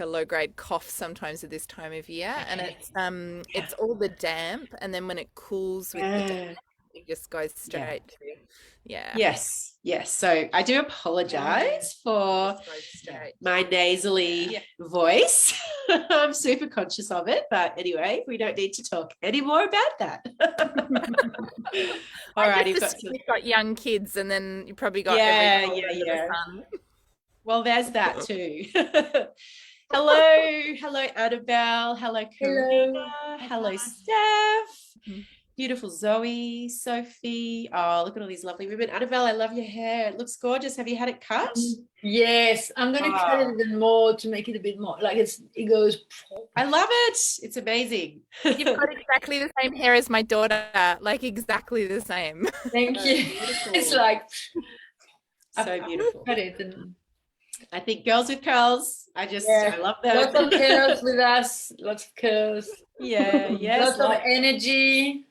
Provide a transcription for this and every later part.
like a low-grade cough sometimes at this time of year, and it's all the damp, and then when it cools with the damp, Yeah. it just goes Yeah. straight to, yeah, Yes, yes. So I do apologize for just goes straight. my nasally voice. I'm super conscious of it. But anyway, we don't need to talk anymore about that. All I right, just you've got assume some. you've got young kids, and then you probably got every Yeah, cold yeah, under the yeah. sun. Well, there's that too. Hello, Annabelle. Hello, Hello. Karina. Hi, Hello, Tosh. Steph. Mhm. Beautiful Zoe, Sophie. Oh, look at all these lovely women. Annabelle, I love your hair. It looks gorgeous. Have you had it cut? Yes, I'm going to cut it Oh, even more to make it a bit more like it goes. I love it. It's amazing. You've got exactly the same hair as my daughter, like exactly the same. Thank So you. It's beautiful. like So I've beautiful. cut it and I think girls with curls, yeah, I love them. lots of curls with us, lots of curls, Yeah, yes, lots of like. energy.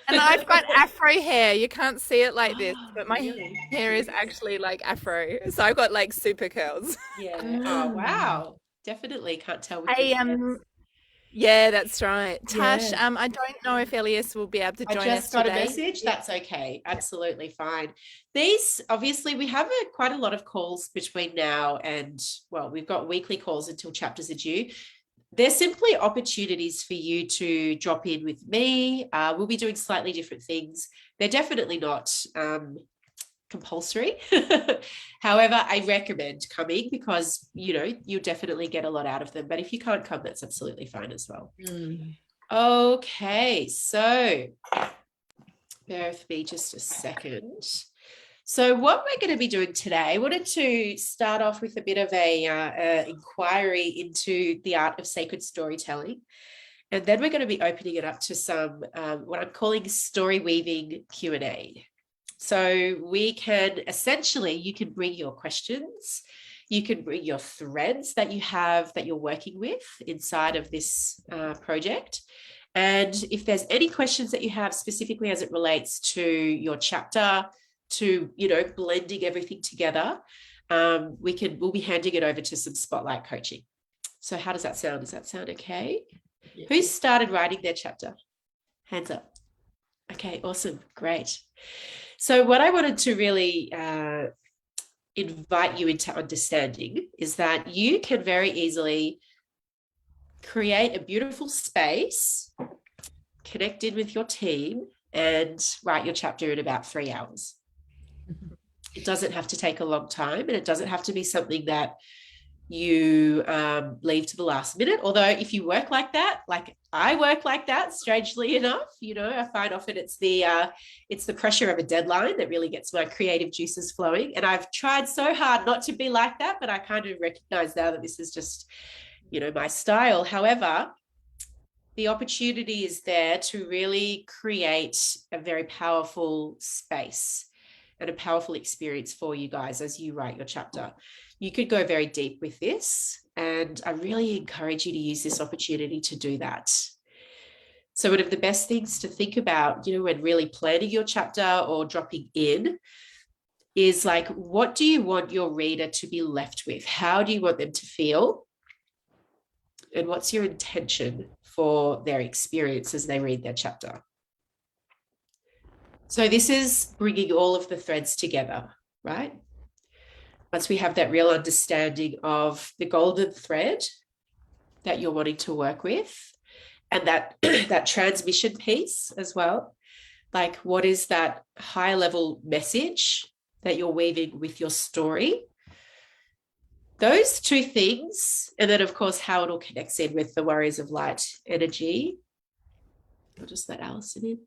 And I've got afro hair. You can't see it like this, Oh, but my really? hair is actually like afro. So I've got like super curls. Yeah. Oh, Mm. wow. Definitely can't tell with your I pants. Yeah, that's right. Tash, Yeah. I don't know if Elias will be able to I join just us got a today. message. That's okay. Absolutely fine. These, obviously, we have quite a lot of calls between now and, well, we've got weekly calls until chapters are due. They're simply opportunities for you to drop in with me. We'll be doing slightly different things. They're definitely not compulsory. However, I recommend coming because, you'll definitely get a lot out of them. But if you can't come, that's absolutely fine as well. Mm. Okay, so bear with me just a second. So what we're going to be doing today, I wanted to start off with a bit of a inquiry into the art of sacred storytelling. And then we're going to be opening it up to some what I'm calling story weaving Q&A. So we can essentially, you can bring your questions, you can bring your threads that you have that you're working with inside of this project. And if there's any questions that you have specifically as it relates to your chapter, to, blending everything together, we'll be handing it over to some spotlight coaching. So how does that sound? Does that sound okay? Yeah. Who started writing their chapter? Hands up. Okay, awesome. Great. So what I wanted to really invite you into understanding is that you can very easily create a beautiful space, connect in with your team, and write your chapter in about 3 hours. It doesn't have to take a long time, and it doesn't have to be something that you leave to the last minute. Although if you work like that, like I work like that, strangely enough, I find often it's the pressure of a deadline that really gets my creative juices flowing. And I've tried so hard not to be like that, but I kind of recognize now that this is just, my style. However, the opportunity is there to really create a very powerful space and a powerful experience for you guys as you write your chapter. You could go very deep with this, and I really encourage you to use this opportunity to do that. So one of the best things to think about, when really planning your chapter or dropping in is like, what do you want your reader to be left with? How do you want them to feel? And what's your intention for their experience as they read their chapter? So this is bringing all of the threads together, right? Once we have that real understanding of the golden thread that you're wanting to work with, and that that transmission piece as well, like what is that high level message that you're weaving with your story? Those two things, and then of course how it all connects in with the Warriors of Light energy. I'll just let Alison in.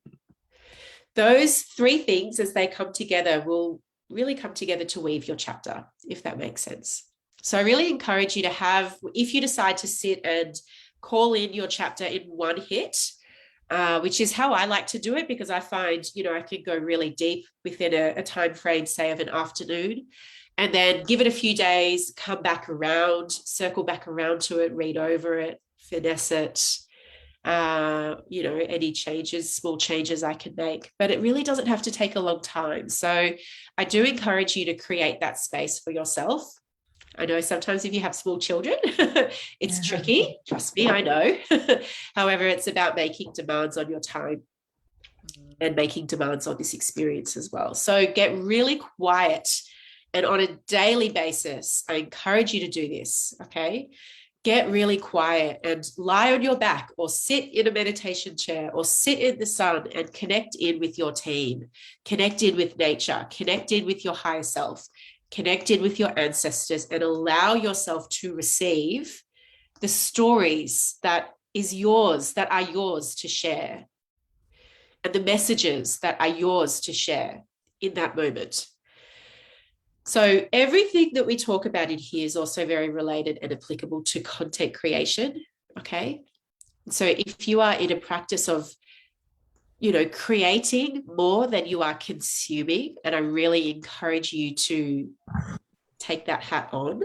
Those three things, as they come together, will really come together to weave your chapter, if that makes sense. So I really encourage you to have, if you decide to sit and call in your chapter in one hit, which is how I like to do it, because I find, I can go really deep within a time frame, say of an afternoon, and then give it a few days, come back around, circle back around to it, read over it, finesse it, any changes, small changes I can make, but it really doesn't have to take a long time. So I do encourage you to create that space for yourself. I know sometimes if you have small children, it's tricky. Trust me, I know. However, it's about making demands on your time and making demands on this experience as well. So get really quiet. And on a daily basis, I encourage you to do this, okay? Get really quiet and lie on your back or sit in a meditation chair or sit in the sun and connect in with your team, connect in with nature, connect in with your higher self, connect in with your ancestors, and allow yourself to receive the stories that are yours to share, and the messages that are yours to share in that moment. So everything that we talk about in here is also very related and applicable to content creation, okay? So if you are in a practice of, creating more than you are consuming, and I really encourage you to take that hat on,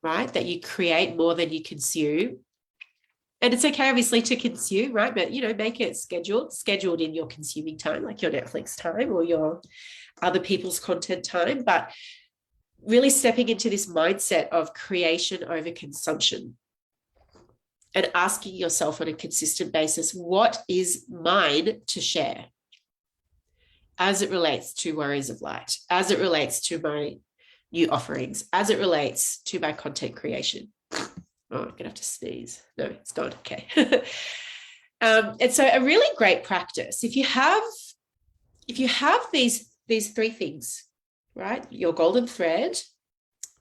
right? That you create more than you consume. And it's okay, obviously, to consume, right? But, make it scheduled in your consuming time, like your Netflix time or your other people's content time, but really stepping into this mindset of creation over consumption and asking yourself on a consistent basis, what is mine to share as it relates to Warriors of Light, as it relates to my new offerings, as it relates to my content creation. Oh, I'm gonna have to sneeze. No, it's gone. Okay. And so a really great practice, if you have these three things, right? Your golden thread,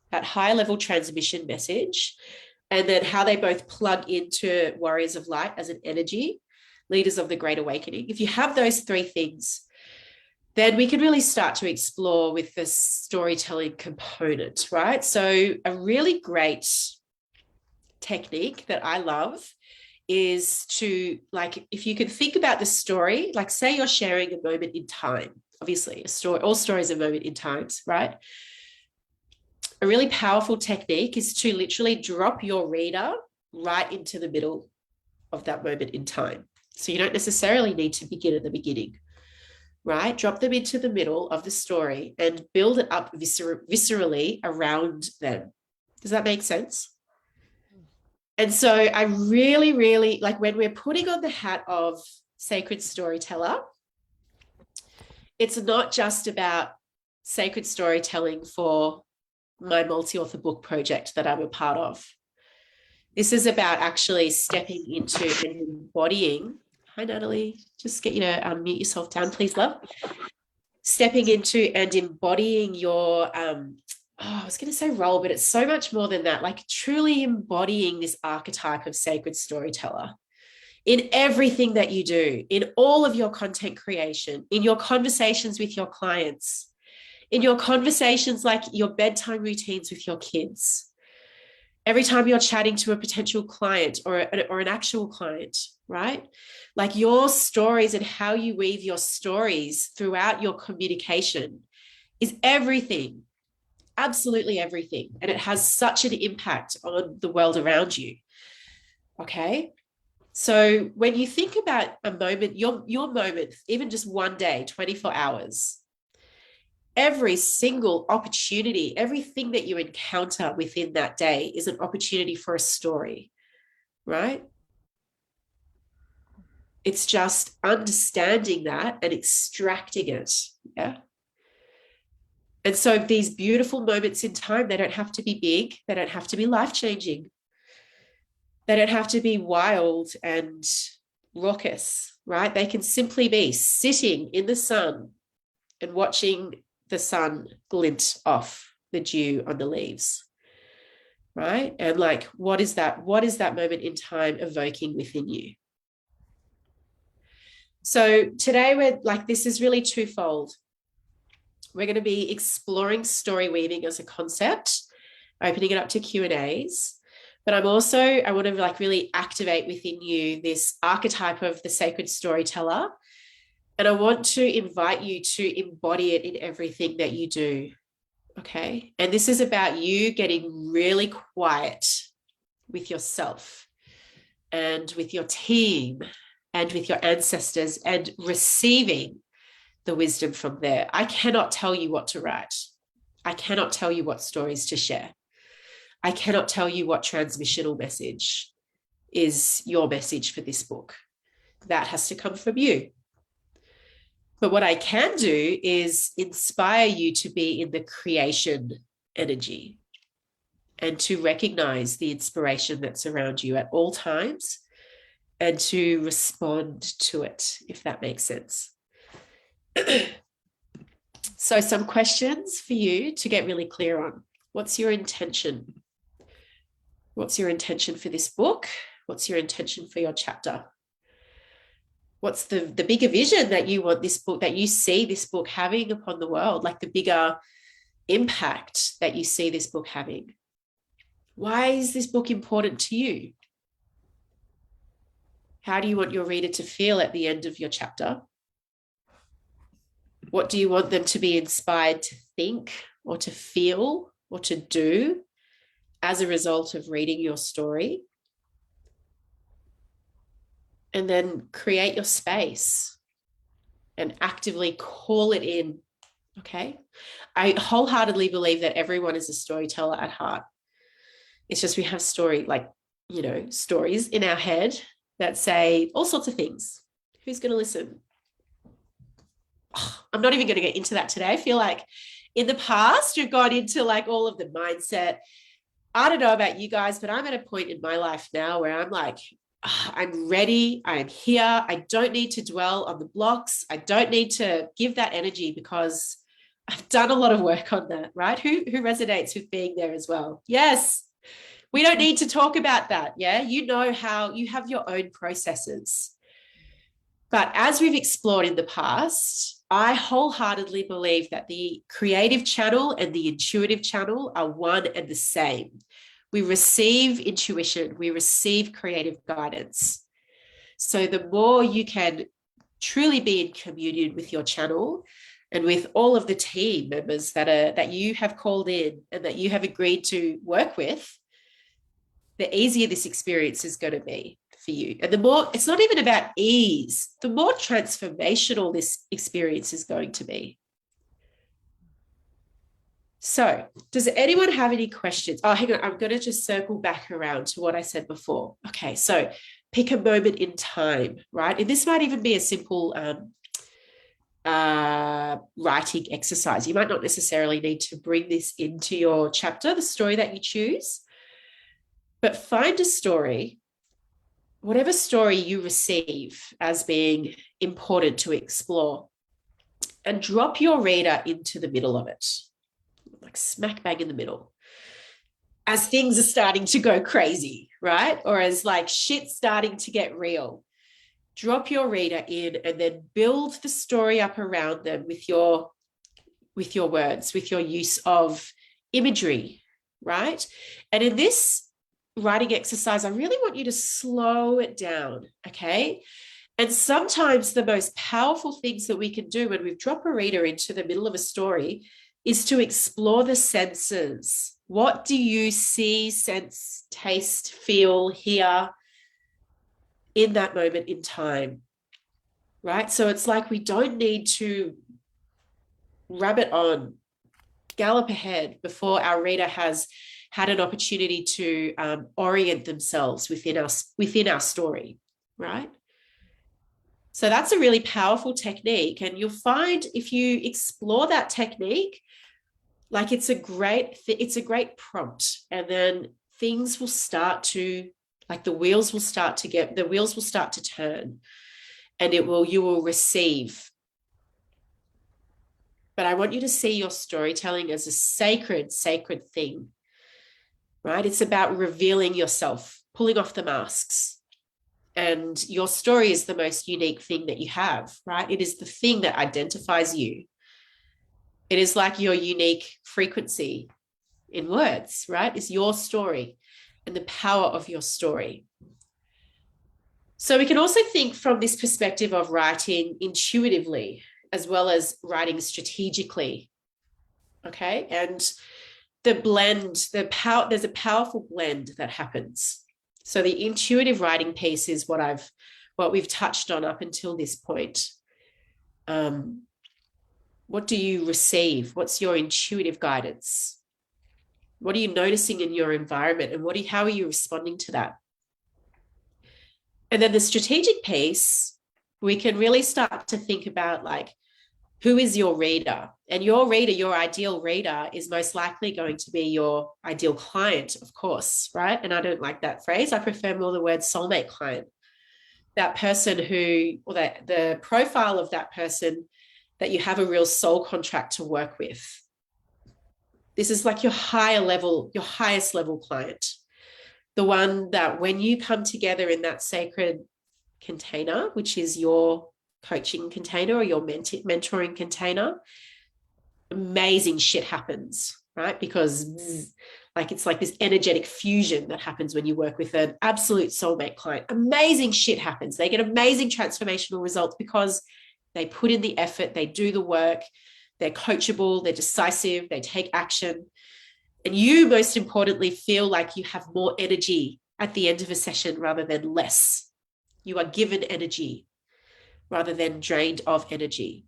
that high level transmission message, and then how they both plug into Warriors of Light as an energy, leaders of the Great Awakening. If you have those three things, then we can really start to explore with the storytelling component, right? So a really great technique that I love is to, like, if you can think about the story, like say you're sharing a moment in time, obviously all stories are moment in times, right? A really powerful technique is to literally drop your reader right into the middle of that moment in time. So you don't necessarily need to begin at the beginning, right? Drop them into the middle of the story and build it up viscerally around them. Does that make sense? And so I really, really, like, when we're putting on the hat of sacred storyteller, it's not just about sacred storytelling for my multi-author book project that I'm a part of. This is about actually stepping into and embodying. Hi, Natalie. Just get you to unmute yourself down, please, love. Stepping into and embodying your I was going to say role, but it's so much more than that, like truly embodying this archetype of sacred storyteller in everything that you do, in all of your content creation, in your conversations with your clients, in your conversations, like your bedtime routines with your kids, every time you're chatting to a potential client or an actual client, right? Like your stories and how you weave your stories throughout your communication is everything. Absolutely everything. And it has such an impact on the world around you. Okay. So when you think about a moment, your moment, even just one day, 24 hours, every single opportunity, everything that you encounter within that day is an opportunity for a story, right? It's just understanding that and extracting it. Yeah. And so these beautiful moments in time, they don't have to be big. They don't have to be life-changing. They don't have to be wild and raucous, right? They can simply be sitting in the sun and watching the sun glint off the dew on the leaves, right? And like, what is that moment in time evoking within you? So today we're like, this is really twofold. We're going to be exploring story weaving as a concept, opening it up to Q&As. But I want to like really activate within you this archetype of the sacred storyteller. And I want to invite you to embody it in everything that you do. Okay. And this is about you getting really quiet with yourself and with your team and with your ancestors and receiving the wisdom from there. I cannot tell you what to write. I cannot tell you what stories to share. I cannot tell you what transmissional message is your message for this book. That has to come from you. But what I can do is inspire you to be in the creation energy and to recognize the inspiration that's around you at all times and to respond to it, if that makes sense. So some questions for you to get really clear on. What's your intention? What's your intention for this book? What's your intention for your chapter? What's the bigger vision that you want this book, that you see this book having upon the world, like the bigger impact that you see this book having? Why is this book important to you? How do you want your reader to feel at the end of your chapter? What do you want them to be inspired to think or to feel or to do as a result of reading your story? And then create your space and actively call it in, okay? I wholeheartedly believe that everyone is a storyteller at heart. It's just we have stories in our head that say all sorts of things. Who's going to listen? I'm not even going to get into that today. I feel like in the past, you've gone into like all of the mindset. I don't know about you guys, but I'm at a point in my life now where I'm like, I'm ready. I'm here. I don't need to dwell on the blocks. I don't need to give that energy because I've done a lot of work on that, right? Who resonates with being there as well? Yes. We don't need to talk about that. Yeah. You know how you have your own processes. But as we've explored in the past, I wholeheartedly believe that the creative channel and the intuitive channel are one and the same. We receive intuition, we receive creative guidance. So the more you can truly be in communion with your channel and with all of the team members that you have called in and that you have agreed to work with, the easier this experience is going to be for you. And the more, it's not even about ease, the more transformational this experience is going to be. So does anyone have any questions? Oh, hang on. I'm going to just circle back around to what I said before. Okay. So pick a moment in time, right? And this might even be a simple writing exercise. You might not necessarily need to bring this into your chapter, the story that you choose, but find a story, whatever story you receive as being important to explore, and drop your reader into the middle of it, like smack bang in the middle, as things are starting to go crazy, right? Or as like shit starting to get real. Drop your reader in and then build the story up around them with your words, with your use of imagery, right? And in this writing exercise, I really want you to slow it down, okay? And sometimes the most powerful things that we can do when we drop a reader into the middle of a story is to explore the senses. What do you see, sense, taste, feel, hear in that moment in time, right? So it's like we don't need to rabbit on, gallop ahead before our reader has had an opportunity to orient themselves within our story, right? So that's a really powerful technique. And you'll find if you explore that technique, like it's a great prompt. And then things will start to, like the wheels will start to turn and you will receive. But I want you to see your storytelling as a sacred thing, right? It's about revealing yourself, pulling off the masks. And your story is the most unique thing that you have, right? It is the thing that identifies you. It is like your unique frequency in words, right? It's your story and the power of your story. So we can also think from this perspective of writing intuitively as well as writing strategically, okay? And the blend, there's a powerful blend that happens. So the intuitive writing piece is what we've touched on up until this point. What do you receive? What's your intuitive guidance? What are you noticing in your environment? And how are you responding to that? And then the strategic piece, we can really start to think about, like, who is your reader? And your reader, your ideal reader, is most likely going to be your ideal client, of course, right? And I don't like that phrase. I prefer more the word soulmate client. That person who, or that the profile of that person that you have a real soul contract to work with. This is like your highest level client. The one that when you come together in that sacred container, which is your coaching container or your mentoring container, amazing shit happens, right? Because it's like this energetic fusion that happens when you work with an absolute soulmate client. Amazing shit happens. They get amazing transformational results because they put in the effort, they do the work, they're coachable, they're decisive, they take action. And you, most importantly, feel like you have more energy at the end of a session rather than less. You are given energy rather than drained of energy.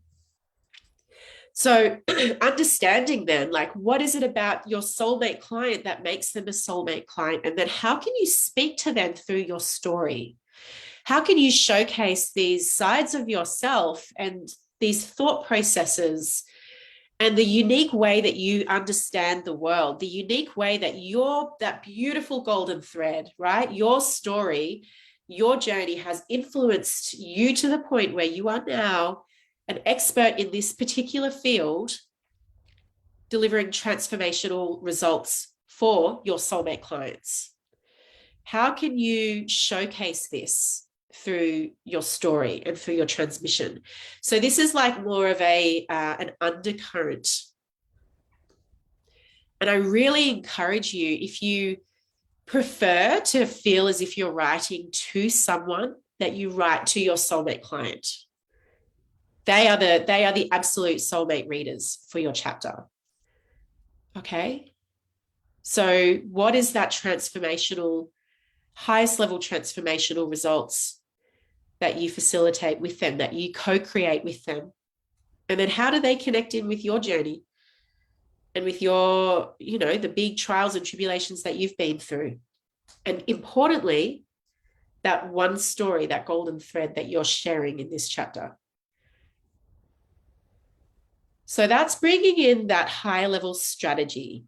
So understanding then, like, what is it about your soulmate client that makes them a soulmate client? And then how can you speak to them through your story? How can you showcase these sides of yourself and these thought processes and the unique way that you understand the world, the unique way that you're that beautiful golden thread, right? Your story, your journey has influenced you to the point where you are now an expert in this particular field, delivering transformational results for your soulmate clients. How can you showcase this through your story and through your transmission? So this is like more of an undercurrent. And I really encourage you, if you prefer to feel as if you're writing to someone, that you write to your soulmate client. They are the absolute soulmate readers for your chapter. Okay. So what is that highest level transformational results that you facilitate with them, that you co-create with them? And then how do they connect in with your journey and with your, the big trials and tribulations that you've been through? And importantly, that one story, that golden thread that you're sharing in this chapter. So that's bringing in that high level strategy,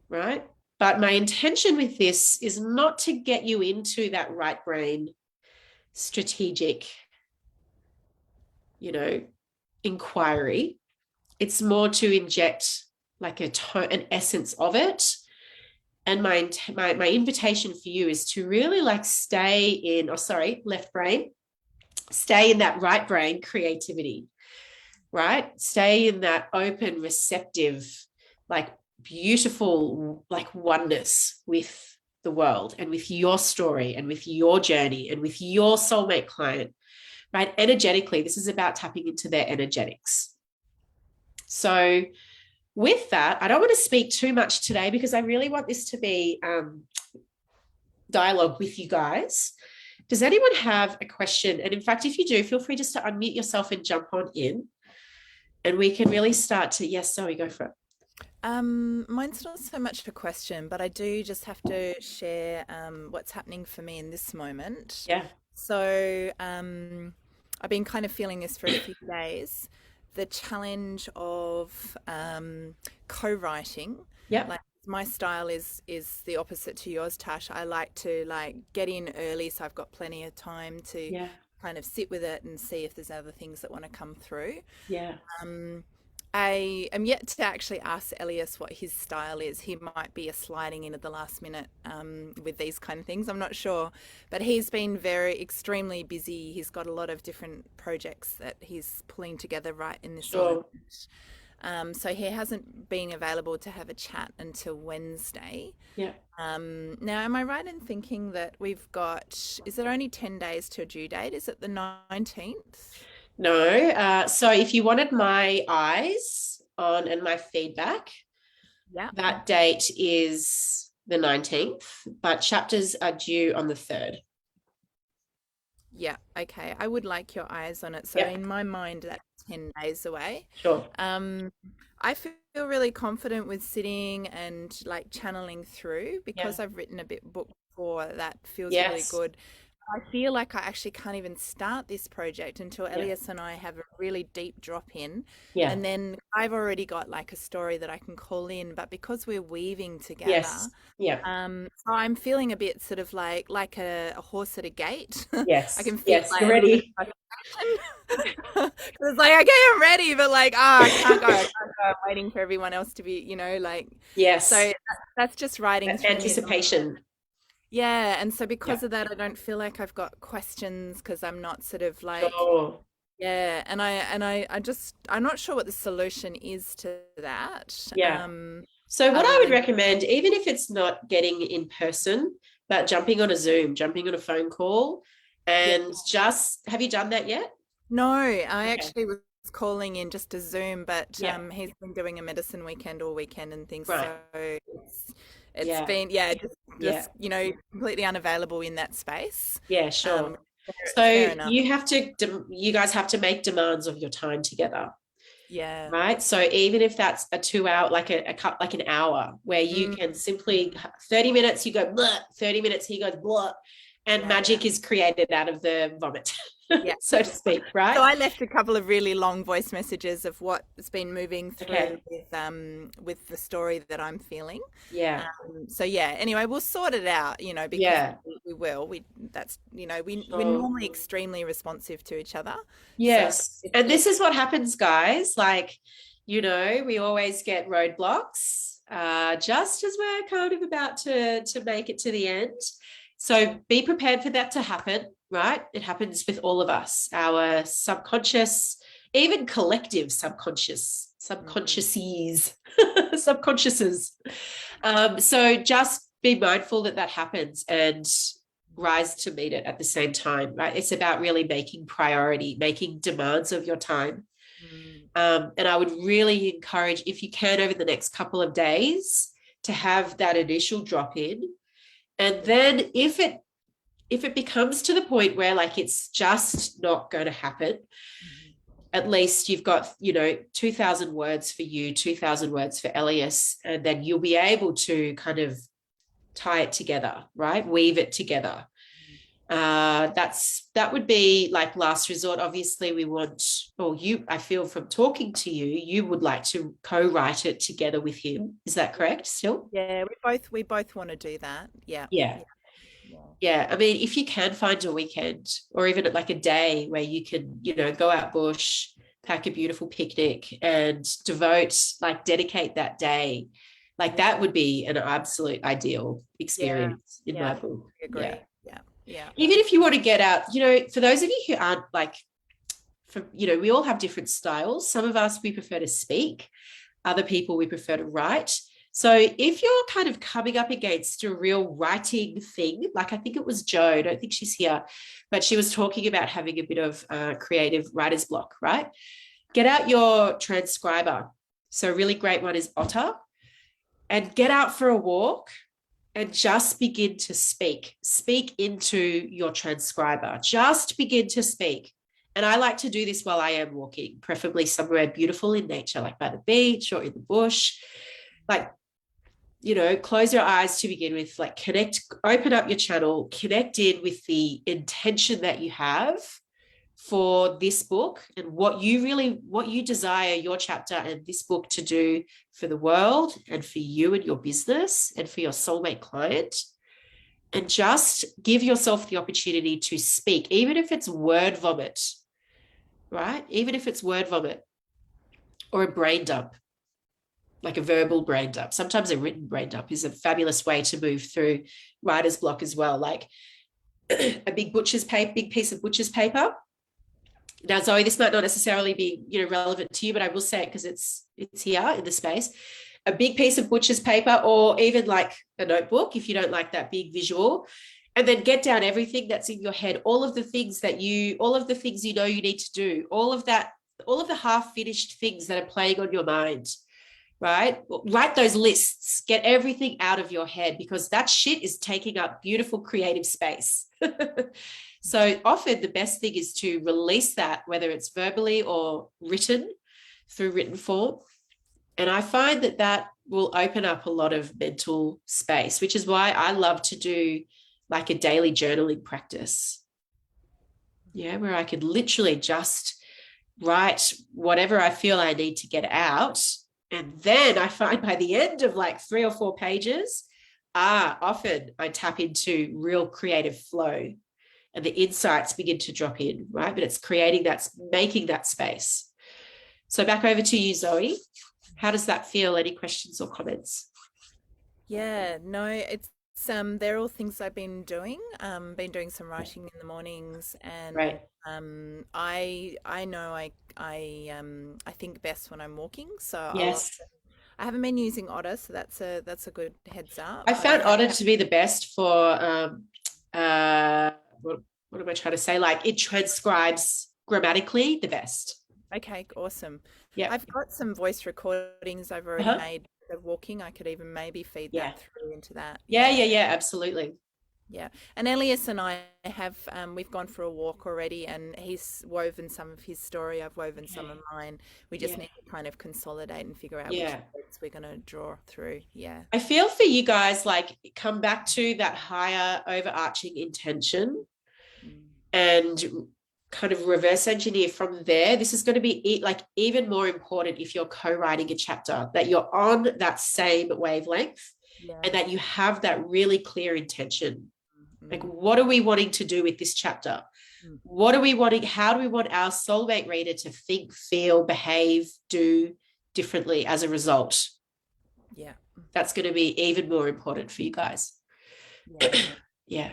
right? But my intention with this is not to get you into that right brain strategic, inquiry. It's more to inject like an essence of it. And my invitation for you is to really like left brain, stay in that right brain creativity, right? Stay in that open, receptive, like beautiful, like oneness with the world and with your story and with your journey and with your soulmate client, right? Energetically, this is about tapping into their energetics. So with that, I don't want to speak too much today because I really want this to be dialogue with you guys. Does anyone have a question? And in fact, if you do, feel free just to unmute yourself and jump on in. And we can really start to, yes, Zoe, go for it. Mine's not so much a question, but I do just have to share what's happening for me in this moment. Yeah. So I've been kind of feeling this for a few days. The challenge of co-writing. Yeah. Like my style is the opposite to yours, Tash. I like to get in early, so I've got plenty of time to kind of sit with it and see if there's other things that want to come through. Yeah. I am yet to actually ask Elias what his style is. He might be a sliding in at the last minute with these kind of things. I'm not sure. But he's been extremely busy. He's got a lot of different projects that he's pulling together right in this moment. So he hasn't been available to have a chat until Wednesday. Yeah. Now, am I right in thinking that is there only 10 days to a due date? Is it the 19th? No. So if you wanted my eyes on and my feedback, that date is the 19th, but chapters are due on the 3rd. Yeah. Okay. I would like your eyes on it. So in my mind, that's 10 days away. Sure. I feel really confident with sitting and like channeling through Yeah. because I've written a book before that feels really Yes. good. I feel like I actually can't even start this project until Yeah. Elias and I have a really deep drop in. Yeah. And then I've already got like a story that I can call in. But because we're weaving together, Yes. Yeah. so I'm feeling a bit sort of like a horse at a gate. I Yes. can feel Yes. like You're a little bit ready. of frustration. 'Cause it's like, okay, I'm ready, but like, I can't go. I can't go. I'm waiting for everyone else to be, like. So Yes. that's just writing That through me. anticipation. Yeah, and so Yeah. because of that, I don't feel like I've got questions because I'm not sort of like, Sure. yeah, and I just I'm not sure what the solution is to that. Yeah. So what Other I would than recommend, even if it's not getting in person, but jumping on a Zoom, jumping on a phone call, yeah, and just, have you done that yet? no, I Okay. actually was calling in just to Zoom, but Yeah. he's been doing a medicine weekend all weekend and things, Right. so it's Yeah. been just Yeah. completely unavailable in that space. Yeah, sure. Um, So fair enough. you guys have to make demands of your time together, Yeah. right? So even if that's a 2 hour, like like an hour, where you can simply 30 minutes, you go blah, 30 minutes, he goes blah, and Yeah, magic is created out of the vomit, yeah. so to speak, right? So I left a couple of really long voice messages of what's been moving Okay. through with the story that I'm feeling. Yeah. So yeah, anyway, we'll sort it out, because Yeah. we will. We're Sure. normally extremely responsive to each other. Yes. So And this is what happens, guys. Like, we always get roadblocks, just as we're kind of about to make it to the end. So be prepared for that to happen, right? It happens with all of us, our subconscious, even collective subconsciouses, subconsciouses. So just be mindful that happens and rise to meet it at the same time, right? It's about really making demands of your time. And I would really encourage, if you can, over the next couple of days, to have that initial drop in. And then if it becomes to the point where like it's just not going to happen, at least you've got 2,000 words for you, 2,000 words for Elias, and then you'll be able to kind of tie it together, right? Weave it together. That would be like last resort. Obviously we want, I feel from talking to you, you would like to co-write it together with him. Is that correct still? yeah, we both want to do that. Yeah. Yeah. I mean, if you can find a weekend or even like a day where you can, go out bush, pack a beautiful picnic and dedicate that day, like that would be an absolute ideal experience in my book. I agree. Yeah. Even if you want to get out, for those of you who aren't like, we all have different styles. Some of us, we prefer to speak. Other people, we prefer to write. So if you're kind of coming up against a real writing thing, like I think it was Jo, I don't think she's here, but she was talking about having a bit of creative writer's block, right? Get out your transcriber. So a really great one is Otter, and get out for a walk and just begin to speak. Speak into your transcriber. Just begin to speak. And I like to do this while I am walking, preferably somewhere beautiful in nature, like by the beach or in the bush. Like, close your eyes to begin with, like open up your channel, connect in with the intention that you have for this book and what you desire your chapter and this book to do for the world and for you and your business and for your soulmate client. And just give yourself the opportunity to speak, even if it's word vomit, right? Even if it's word vomit or a brain dump, like a verbal brain dump. Sometimes a written brain dump is a fabulous way to move through writer's block as well. Like a big piece of butcher's paper. Now, Zoe, this might not necessarily be, relevant to you, but I will say it because it's here in the space. A big piece of butcher's paper, or even like a notebook, if you don't like that big visual, and then get down everything that's in your head, all of the things you know you need to do, all of the half-finished things that are playing on your mind. right? Write those lists, get everything out of your head, because that shit is taking up beautiful creative space. So often the best thing is to release that, whether it's verbally or written through written form. And I find that that will open up a lot of mental space, which is why I love to do like a daily journaling practice. Yeah, where I could literally just write whatever I feel I need to get out. And then I find by the end of like 3 or 4 pages, often I tap into real creative flow and the insights begin to drop in, right? But it's creating that, making that space. So back over to you, Zoe. How does that feel? Any questions or comments? Yeah, no, it's they're all things I've been doing some writing in the mornings, and Right. I know I think best when I'm walking, so Yes. I haven't been using Otter, so that's a good heads up. I But I found have Otter to be the best for what am I trying to say? Like it transcribes grammatically the best. Okay, awesome. Yeah. I've got some voice recordings I've already Uh-huh. made of walking. I could even maybe feed Yeah. that through into that. Yeah, absolutely. Yeah. And Elias and I have we've gone for a walk already, and he's woven some of his story. I've woven some of mine. We just Yeah. need to kind of consolidate and figure out which Yeah. words we're going to draw through. Yeah. I feel for you guys, like come back to that higher overarching intention and kind of reverse engineer from there. This is going to be like even more important if you're co-writing a chapter, that you're on that same wavelength Yeah. and that you have that really clear intention. Like, Mm. what are we wanting to do with this chapter? Mm. What are we wanting? How do we want our soulmate reader to think, feel, behave, do differently as a result? Yeah. That's going to be even more important for you guys. Yeah. Yeah.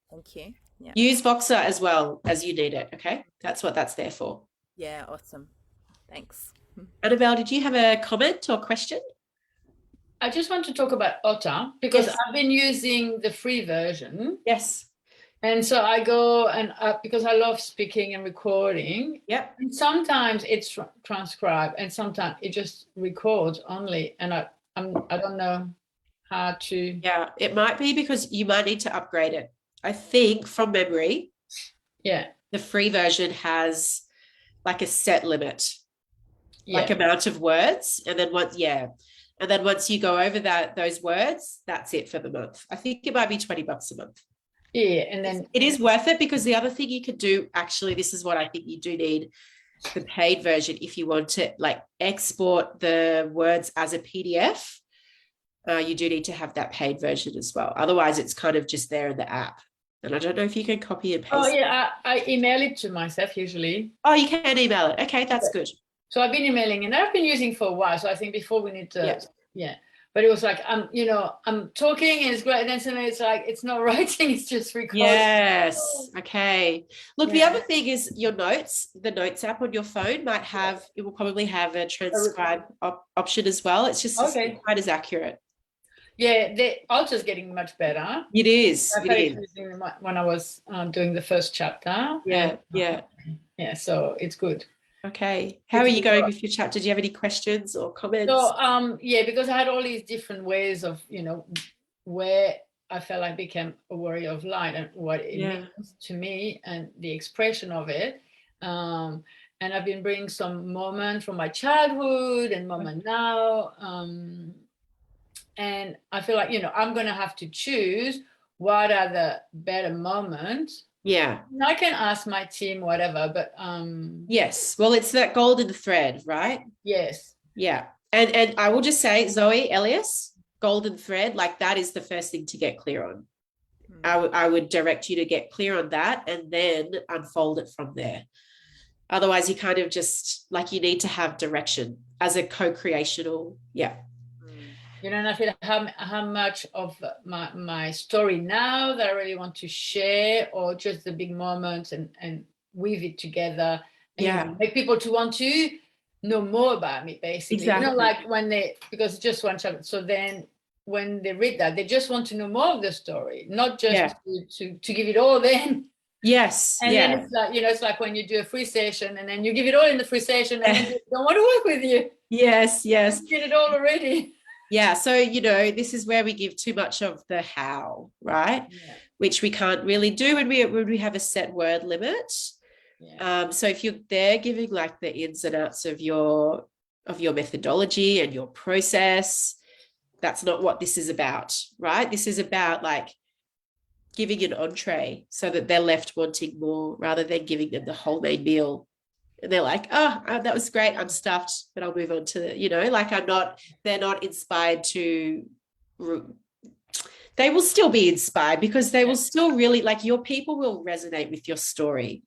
Thank you. Yeah. Use Voxer as well as you need it. Okay. That's what that's there for. Yeah. Awesome. Thanks. Annabelle, did you have a comment or question? I just want to talk about Otter because Yes. I've been using the free version. Yes. And so I go and because I love speaking and recording. Yep. And sometimes it's transcribed and sometimes it just records only. And I don't know how to. Yeah. It might be because you might need to upgrade it. I think from memory, Yeah. the free version has like a set limit, Yeah. like amount of words. And then once you go over those words, that's it for the month. I think it might be $20 a month. Yeah. And then it is worth it, because the other thing you could do, actually, this is what I think you do need, the paid version. If you want to like export the words as a PDF, you do need to have that paid version as well. Otherwise, it's kind of just there in the app. And I don't know if you can copy and paste. Oh yeah, I email it to myself usually. Oh, you can email it. Okay, that's good. So I've been emailing and I've been using for a while. So I think before we need to, yeah. But it was like I'm talking and it's great. And then suddenly it's like it's not writing, it's just recording. Yes. Okay. Look, the other thing is your notes. The notes app on your phone might have. It will probably have a transcribe option as well. It's just quite as accurate. Yeah, the Ultra's getting much better. It is. I started using them when I was doing the first chapter. Yeah. Yeah. So it's good. Okay. How are you going with your chapter? Do you have any questions or comments? So because I had all these different ways of where I felt I became a warrior of light and what it means to me and the expression of it. And I've been bringing some moments from my childhood and moment now. And I feel like, I'm going to have to choose what are the better moments. Yeah. And I can ask my team, whatever, but. Yes. Well, it's that golden thread, right? Yes. Yeah. And I will just say, Zoe, Elias, golden thread, like that is the first thing to get clear on. I would direct you to get clear on that and then unfold it from there. Otherwise, you kind of just like you need to have direction as a co-creational. Yeah. And I feel how much of my story now that I really want to share, or just the big moments and weave it together. And make people to want to know more about me, basically. Exactly. Like when because it's just one chapter. So then when they read that, they just want to know more of the story, not just to give it all then. Yes. And then it's like, it's like when you do a free session and then you give it all in the free session and then they don't want to work with you. Yes, yes. You did it all already. Yeah. So, this is where we give too much of the how, right? Yeah. Which we can't really do when we have a set word limit. Yeah. So if you're there giving like the ins and outs of your methodology and your process, that's not what this is about, right? This is about like giving an entree so that they're left wanting more rather than giving them the whole main meal. And they're like, oh, that was great. I'm stuffed, but I'll move on to, they're not inspired to, they will still be inspired because they will still really, like, your people will resonate with your story.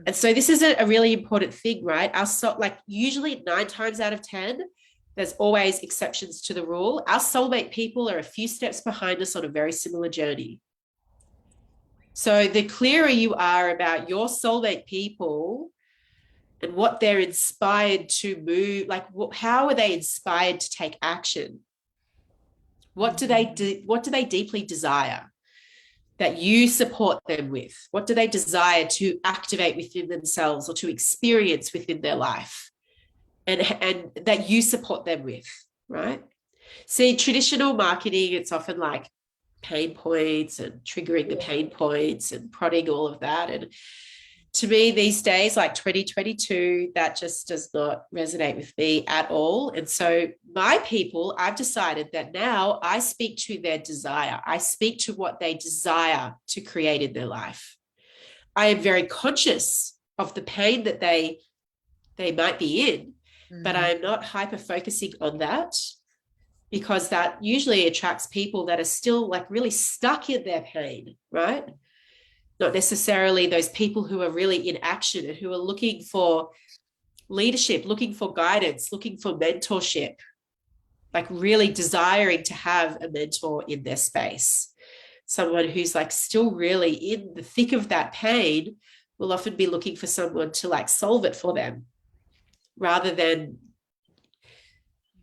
And so this is a really important thing, right? Usually 9 times out of 10, there's always exceptions to the rule. Our soulmate people are a few steps behind us on a very similar journey. So the clearer you are about your soulmate people and what they're inspired to move, like how are they inspired to take action? What do they do? What do they deeply desire that you support them with? What do they desire to activate within themselves or to experience within their life? And that you support them with, right? See, traditional marketing, it's often like pain points and triggering the pain points and prodding all of that. And to me these days, like 2022, that just does not resonate with me at all. And so my people, I've decided that now I speak to their desire. I speak to what they desire to create in their life. I am very conscious of the pain that they might be in, but I'm not hyper focusing on that, because that usually attracts people that are still like really stuck in their pain, right? Not necessarily those people who are really in action and who are looking for leadership, looking for guidance, looking for mentorship, like really desiring to have a mentor in their space. Someone who's like still really in the thick of that pain will often be looking for someone to like solve it for them rather than.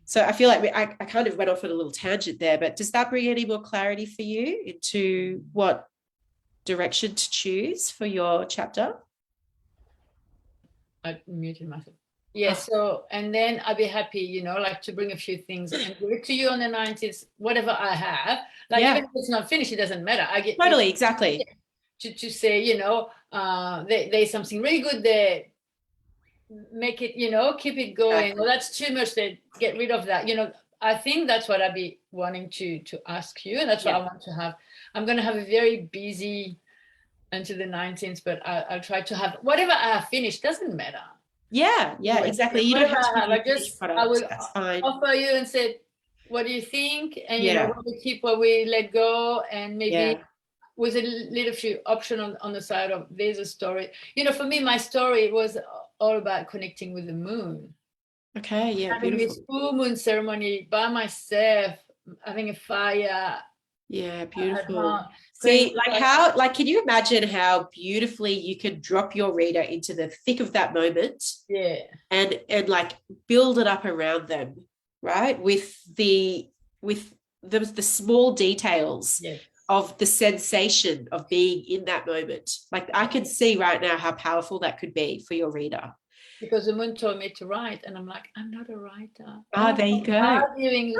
So I feel like I kind of went off on a little tangent there, but does that bring any more clarity for you into what direction to choose for your chapter? I muted myself. Yeah, so, and then I'd be happy, like to bring a few things and give it to you on the 19th, whatever I have. Like, even if it's not finished, it doesn't matter. I get totally, exactly. To say, there's something really good there. Make it, keep it going. Exactly. Well, that's too much. Then get rid of that. I think that's what I'd be wanting to ask you, and that's what I want to have. I'm going to have a very busy until the 19th, but I'll try to have whatever I have finished. Doesn't matter. Yeah, exactly. You don't have to I will offer you and say, what do you think? And what we keep, what we let go, and maybe with a little few option on the side of there's a story. For me, my story was all about connecting with the moon. Okay, yeah, having beautiful. this full moon ceremony by myself, having a fire. Yeah, beautiful. See, can you imagine how beautifully you could drop your reader into the thick of that moment? Yeah. And like build it up around them, right? With the small details of the sensation of being in that moment. Like I can see right now how powerful that could be for your reader. Because the moon told me to write, and I'm like, I'm not a writer. There you go. And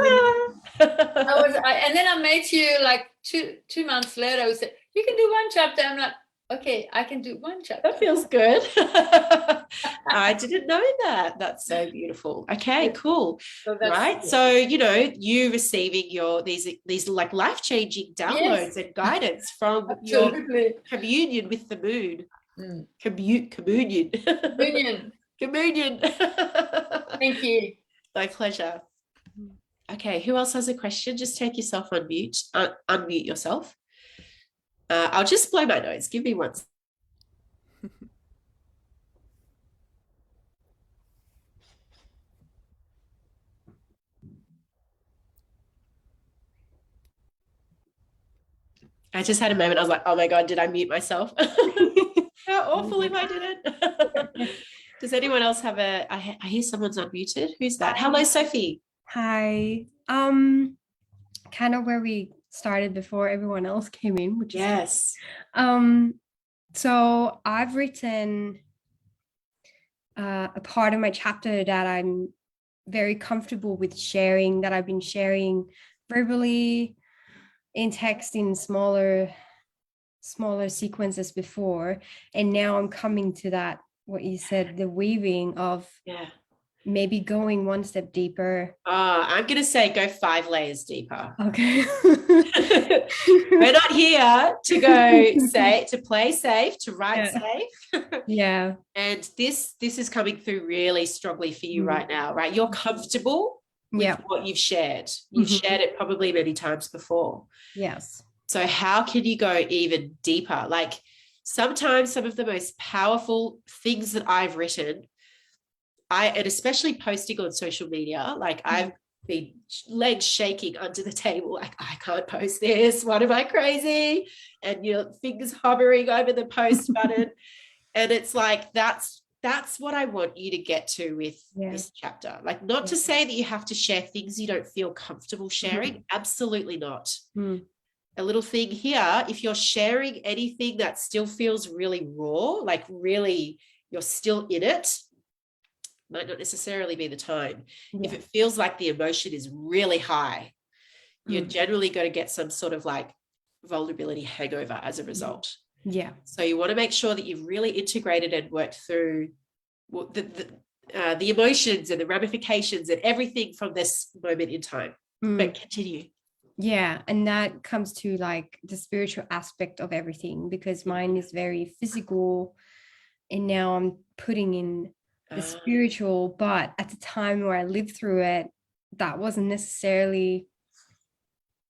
then I met you like two months later. I said, you can do one chapter. I'm like, okay, I can do one chapter. That feels good. I didn't know that. That's so beautiful. Okay, cool. Right. So, you receiving these like life-changing downloads and guidance from your communion with the moon. Communion. Thank you. My pleasure. Okay, who else has a question? Just take yourself on mute. Unmute yourself. I'll just blow my nose. Give me one. I just had a moment. I was like, oh my God, did I mute myself? How awful if I didn't. Does anyone else have I hear someone's unmuted. Who's that? Hello, Sophie. Hi. Kind of where we started before everyone else came in, which is so I've written a part of my chapter that I'm very comfortable with sharing, that I've been sharing verbally, in text, in smaller sequences before. And now I'm coming to that, what you said, the weaving of maybe going one step deeper. I'm going to say go 5 layers deeper. Okay. We're not here to go to play safe, to write safe. Yeah. And this is coming through really strongly for you right now, right? You're comfortable with what you've shared. You've shared it probably many times before. Yes. So how can you go even deeper? Like sometimes some of the most powerful things that I've written, and especially posting on social media, like I've been legs shaking under the table, like I can't post this. What am I, crazy? And your fingers hovering over the post button. And it's like, that's what I want you to get to with this chapter. Like, not to say that you have to share things you don't feel comfortable sharing. Absolutely not. A little thing here, if you're sharing anything that still feels really raw, like really you're still in it, might not necessarily be the time. If it feels like the emotion is really high, you're generally going to get some sort of like vulnerability hangover as a result. Yeah. So you want to make sure that you've really integrated and worked through the emotions and the ramifications and everything from this moment in time. But continue. Yeah. And that comes to like the spiritual aspect of everything, because mine is very physical. And now I'm putting in the spiritual, but at the time where I lived through it, that wasn't necessarily,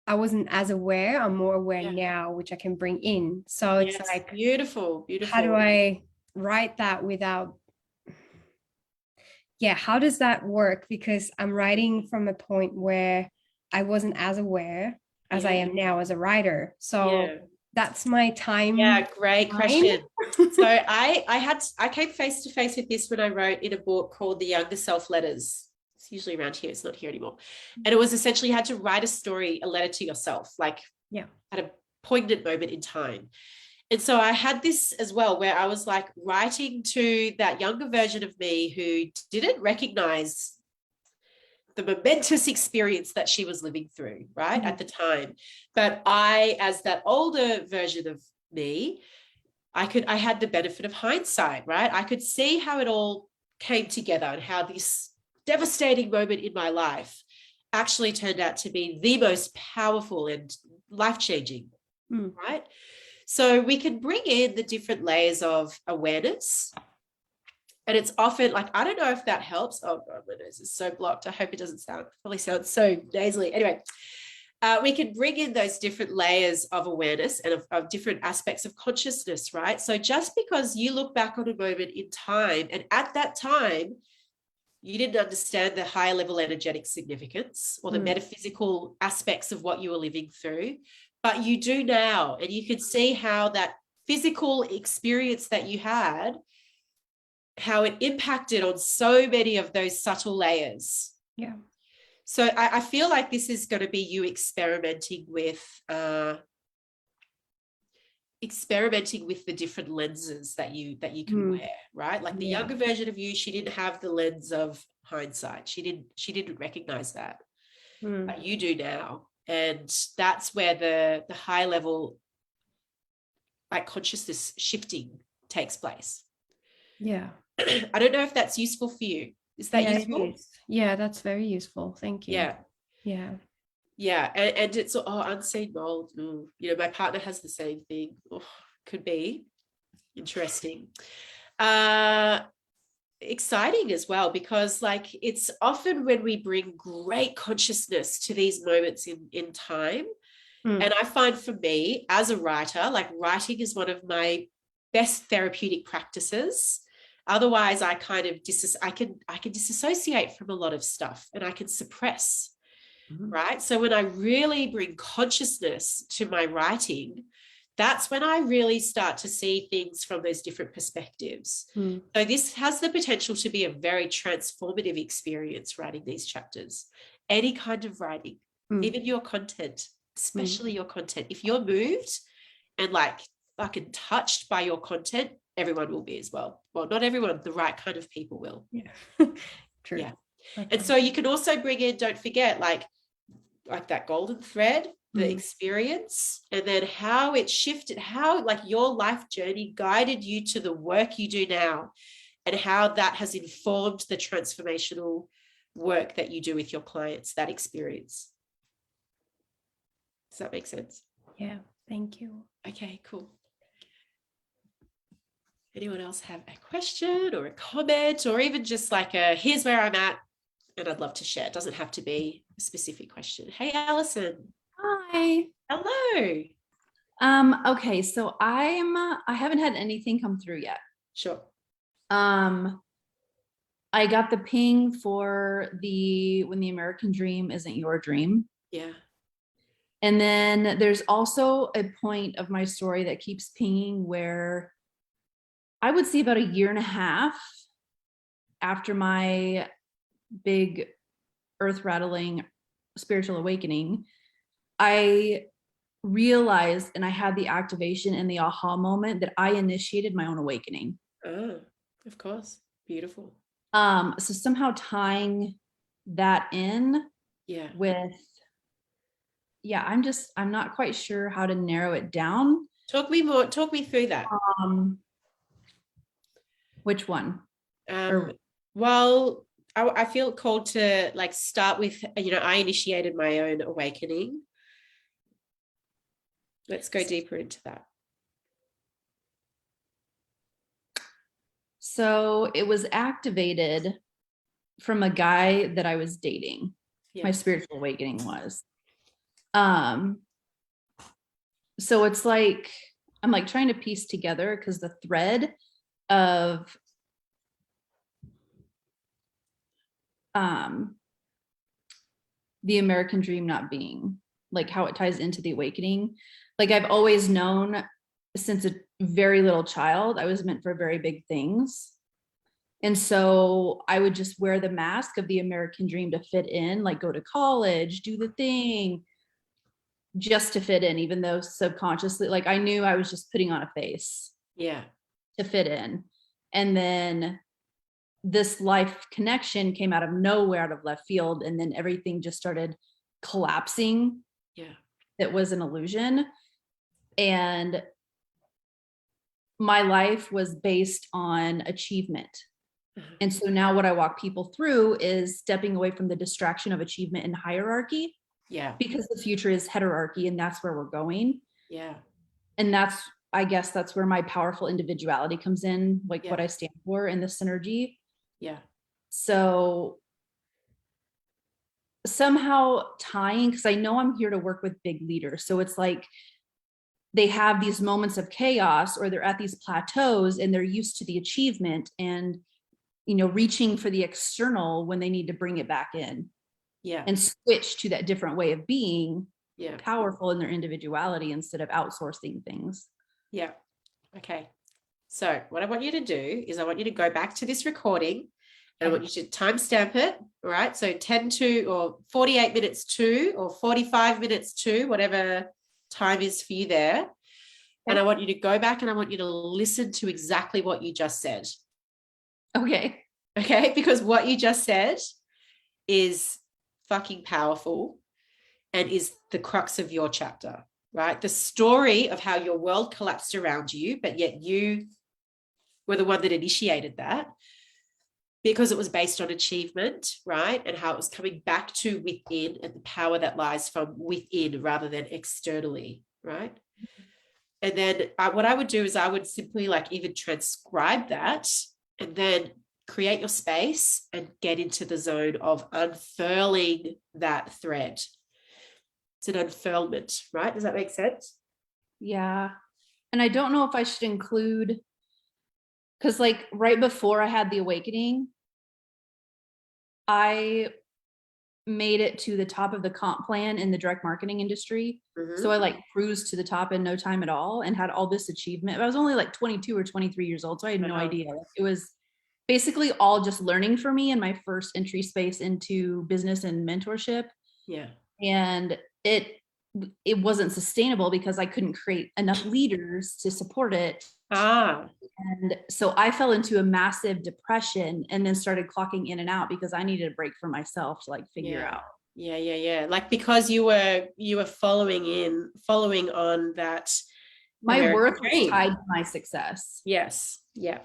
I wasn't as aware. I'm more aware now, which I can bring in. So it's like, beautiful. How do I write that without, how does that work? Because I'm writing from a point where I wasn't as aware as I am now as a writer. So that's my time. Yeah, great question. So I came face to face with this when I wrote in a book called The Younger Self Letters. It's usually around here. It's not here anymore. And it was essentially, you had to write a story, a letter to yourself, like at a poignant moment in time. And so I had this as well, where I was like writing to that younger version of me who didn't recognize the momentous experience that she was living through, right, at the time. But I, as that older version of me, I had the benefit of hindsight, right? I could see how it all came together and how this devastating moment in my life actually turned out to be the most powerful and life-changing, right? So we can bring in the different layers of awareness. And it's often like, I don't know if that helps. Oh God, my nose is so blocked. I hope it doesn't probably sound so nasally. Anyway, we can bring in those different layers of awareness and of different aspects of consciousness, right? So just because you look back on a moment in time, and at that time, you didn't understand the higher level energetic significance or the metaphysical aspects of what you were living through, but you do now. And you can see how that physical experience that you had, how it impacted on so many of those subtle layers. Yeah. So I feel like this is going to be you experimenting with the different lenses that you can wear, right? Like the younger version of you, she didn't have the lens of hindsight. She didn't recognize that, but you do now. And that's where the high level, like consciousness shifting takes place. Yeah. I don't know if that's useful for you. Is that useful? Yeah, that's very useful. Thank you. Yeah. And it's unseen mold. You know, my partner has the same thing. Could be interesting. Exciting as well, because like it's often when we bring great consciousness to these moments in time. And I find for me as a writer, like writing is one of my best therapeutic practices. Otherwise, I kind of I can disassociate from a lot of stuff and I can suppress, right? So when I really bring consciousness to my writing, that's when I really start to see things from those different perspectives. So this has the potential to be a very transformative experience, writing these chapters. Any kind of writing, even your content, especially your content. If you're moved and like fucking touched by your content, everyone will be as well. Well, not everyone, the right kind of people will. Yeah. True. Yeah. And so you can also bring in, don't forget, like that golden thread, the experience, and then how it shifted, how like your life journey guided you to the work you do now, and how that has informed the transformational work that you do with your clients, that experience. Does that make sense? Yeah, thank you. Okay, cool. Anyone else have a question or a comment, or even just like a, here's where I'm at and I'd love to share? It doesn't have to be a specific question. Hey, Alison. Hi. Hello. Okay, so I haven't had anything come through yet. Sure. I got the ping for when the American dream isn't your dream. Yeah. And then there's also a point of my story that keeps pinging where I would say about a year and a half after my big earth rattling spiritual awakening, I realized, and I had the activation and the aha moment, that I initiated my own awakening. Oh, of course. Beautiful. So somehow tying that in with, I'm not quite sure how to narrow it down. Talk me through that. Which one? Well, I feel called to like start with, I initiated my own awakening. Let's go deeper into that. So it was activated from a guy that I was dating. Yeah. My spiritual awakening was. So it's like, I'm like trying to piece together, because the thread of the American dream not being, like how it ties into the awakening. Like I've always known since a very little child, I was meant for very big things. And so I would just wear the mask of the American dream to fit in, like go to college, do the thing, just to fit in, even though subconsciously, like I knew I was just putting on a face to fit in. And then this life connection came out of nowhere, out of left field. And then everything just started collapsing. Yeah. It was an illusion. And my life was based on achievement. And so now what I walk people through is stepping away from the distraction of achievement and hierarchy. Yeah. Because the future is heterarchy, and that's where we're going. Yeah. And I guess that's where my powerful individuality comes in, like what I stand for in the synergy. Yeah. So somehow tying, because I know I'm here to work with big leaders. So it's like they have these moments of chaos, or they're at these plateaus and they're used to the achievement and, reaching for the external when they need to bring it back in. Yeah. And switch to that different way of being powerful in their individuality instead of outsourcing things. Yeah. Okay. So what I want you to do is I want you to go back to this recording, and I want you to timestamp it. All right. So 10 to, or 48 minutes to, or 45 minutes to, whatever time is for you there. Okay. And I want you to go back and I want you to listen to exactly what you just said. Okay. Okay. Because what you just said is fucking powerful and is the crux of your chapter, right? The story of how your world collapsed around you, but yet you were the one that initiated that because it was based on achievement, right? And how it was coming back to within, and the power that lies from within rather than externally, right? And then what I would do is I would simply like even transcribe that and then create your space and get into the zone of unfurling that thread. It's an unfurlment, right? Does that make sense? Yeah. And I don't know if I should include, because like right before I had the awakening, I made it to the top of the comp plan in the direct marketing industry. Mm-hmm. So I like cruised to the top in no time at all and had all this achievement. I was only like 22 or 23 years old. So I had no idea. It was basically all just learning for me in my first entry space into business and mentorship. Yeah. And it wasn't sustainable because I couldn't create enough leaders to support it. And And so I fell into a massive depression and then started clocking in and out because I needed a break for myself to like figure out. Yeah. Like because you were following on that My American worth was dream. tied to my success. Yes. Yeah.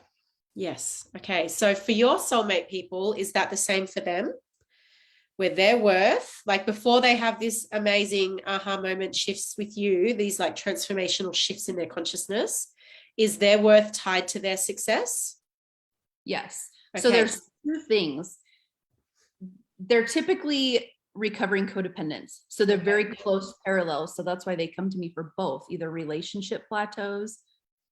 Yes. Okay. So for your soulmate people, is that the same for them? Where their worth, like before they have this amazing aha moment shifts with you, these like transformational shifts in their consciousness, is their worth tied to their success? Yes. Okay. So there's two things. They're typically recovering codependence. So they're very close parallels. So that's why they come to me for both, either relationship plateaus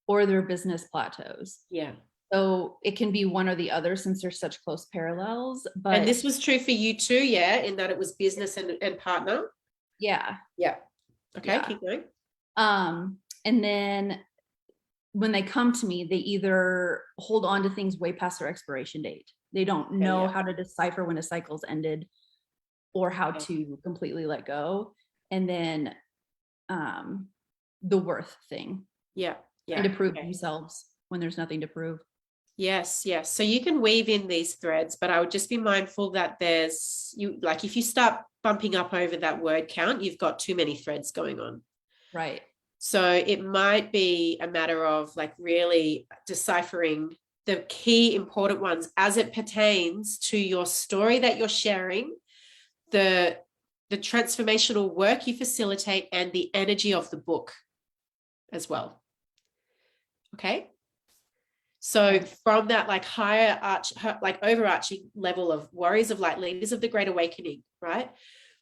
or their business plateaus. Yeah. So it can be one or the other since they're such close parallels. But and this was true for you too, yeah, in that it was business and partner. Yeah. Okay, keep going. And then when they come to me, they either hold on to things way past their expiration date. They don't know how to decipher when a cycle's ended or how to completely let go. And then the worth thing. And to prove themselves when there's nothing to prove. Yes. So you can weave in these threads, but I would just be mindful that if you start bumping up over that word count, you've got too many threads going on. Right. So it might be a matter of like really deciphering the key important ones as it pertains to your story that you're sharing, the transformational work you facilitate, and the energy of the book as well. Okay. So from that like higher overarching level of Warriors of Light, leaders of the Great Awakening, right?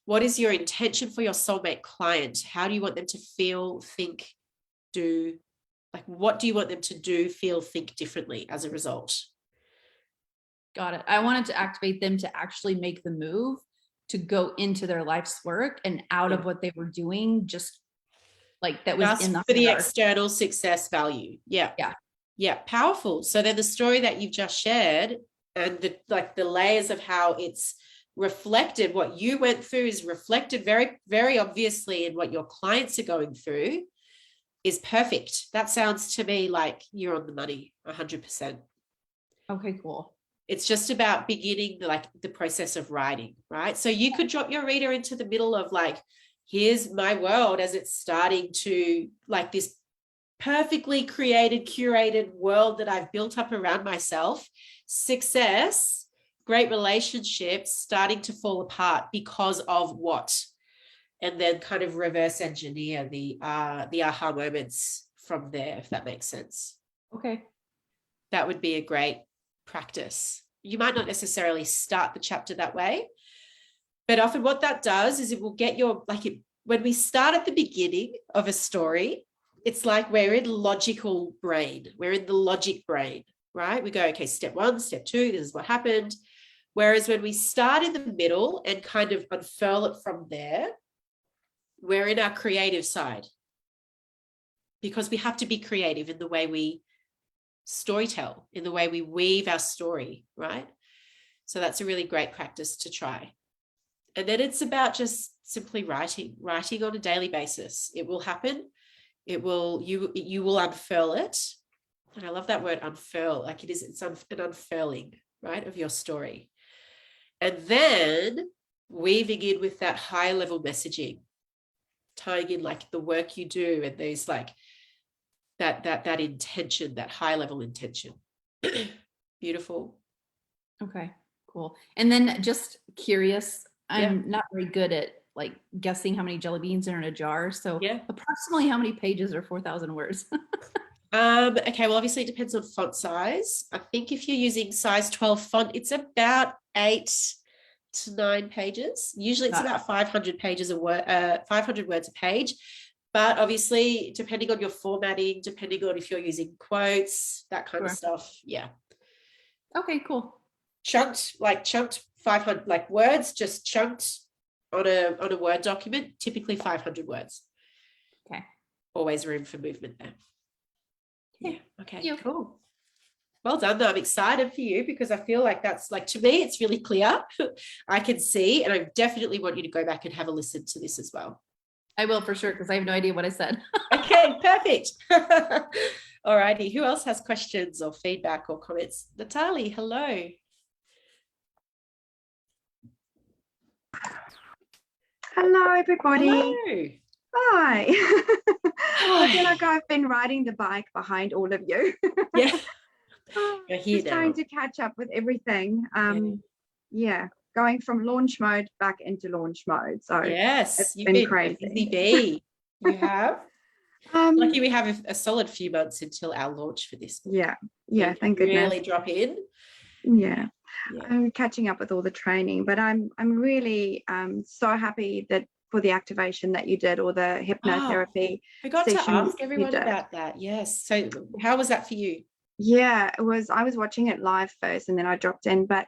What is your intention for your soulmate client? How do you want them to feel, think, do? Like, what do you want them to do, feel, think differently as a result? Got it. I wanted to activate them to actually make the move to go into their life's work and out of what they were doing, just like that was just in the for the external success value. Yeah, powerful. So then the story that you've just shared and the layers of how it's reflected, what you went through is reflected very, very obviously in what your clients are going through, is perfect. That sounds to me like you're on the money 100%. Okay, cool. It's just about beginning the process of writing, right? So you could drop your reader into the middle of like, here's my world as it's starting to like this perfectly created, curated world that I've built up around myself. Success, great relationships starting to fall apart because of what? And then kind of reverse engineer the aha moments from there, if that makes sense. Okay. That would be a great practice. You might not necessarily start the chapter that way, but often what that does is it will get when we start at the beginning of a story, it's like we're in logical brain. We're in the logic brain, right? We go, okay, step 1, step 2, this is what happened. Whereas when we start in the middle and kind of unfurl it from there, we're in our creative side, because we have to be creative in the way we storytell, in the way we weave our story, right? So that's a really great practice to try. And then it's about just simply writing on a daily basis. It will happen. You will unfurl it. And I love that word unfurl, like it's an unfurling, right, of your story. And then weaving in with that high level messaging, tying in like the work you do and these like that intention, that high level intention. Beautiful. Okay, cool. And then just curious, I'm not very good at like guessing how many jelly beans are in a jar. So approximately how many pages are 4,000 words? Okay, well, obviously it depends on font size. I think if you're using size 12 font, it's about 8 to 9 pages. Usually it's about 500 pages 500 words a page. But obviously, depending on your formatting, depending on if you're using quotes, that kind of stuff. Yeah. Okay, cool. Chunked 500 like words, just chunked on a Word document, typically 500 words. Okay. Always room for movement there. Yeah. Okay, cool. Well done, though. I'm excited for you because I feel like that's like, to me, it's really clear. I can see, and I definitely want you to go back and have a listen to this as well. I will for sure, because I have no idea what I said. Okay, perfect. All righty. Who else has questions or feedback or comments? Natalie, hello. Hello, everybody. Hello. Hi. I Hi. feel like I've been riding the bike behind all of you. Yeah, you're here Just now. trying to catch up with everything. Yeah, going from launch mode back into launch mode. So Yes, it's you've been been crazy. a busy bee. You have. Um, Lucky we have a solid few months until our launch for this book. yeah, So you thank can goodness. really drop in. Yeah. Yeah. I'm catching up with all the training, but I'm really so happy that for the activation that you did, or the hypnotherapy Forgot to session ask you everyone did. about that. Yes. So how was that for you? Yeah, it was. I was watching it live first, and then I dropped in, but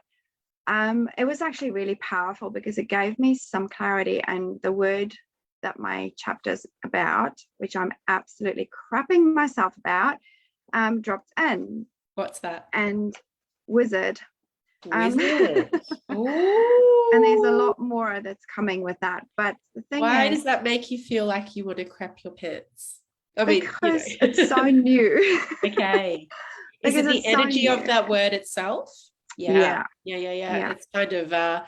it was actually really powerful because it gave me some clarity, and the word that my chapter's about, which I'm absolutely crapping myself about, dropped in. What's that? And wizard. Wizard. And there's a lot more that's coming with that. But the thing Why is, does that make you feel like you want to crap your pants? I mean, because it's so new. Okay. Is it Because the it's so energy of new. that word itself? Yeah. It's kind of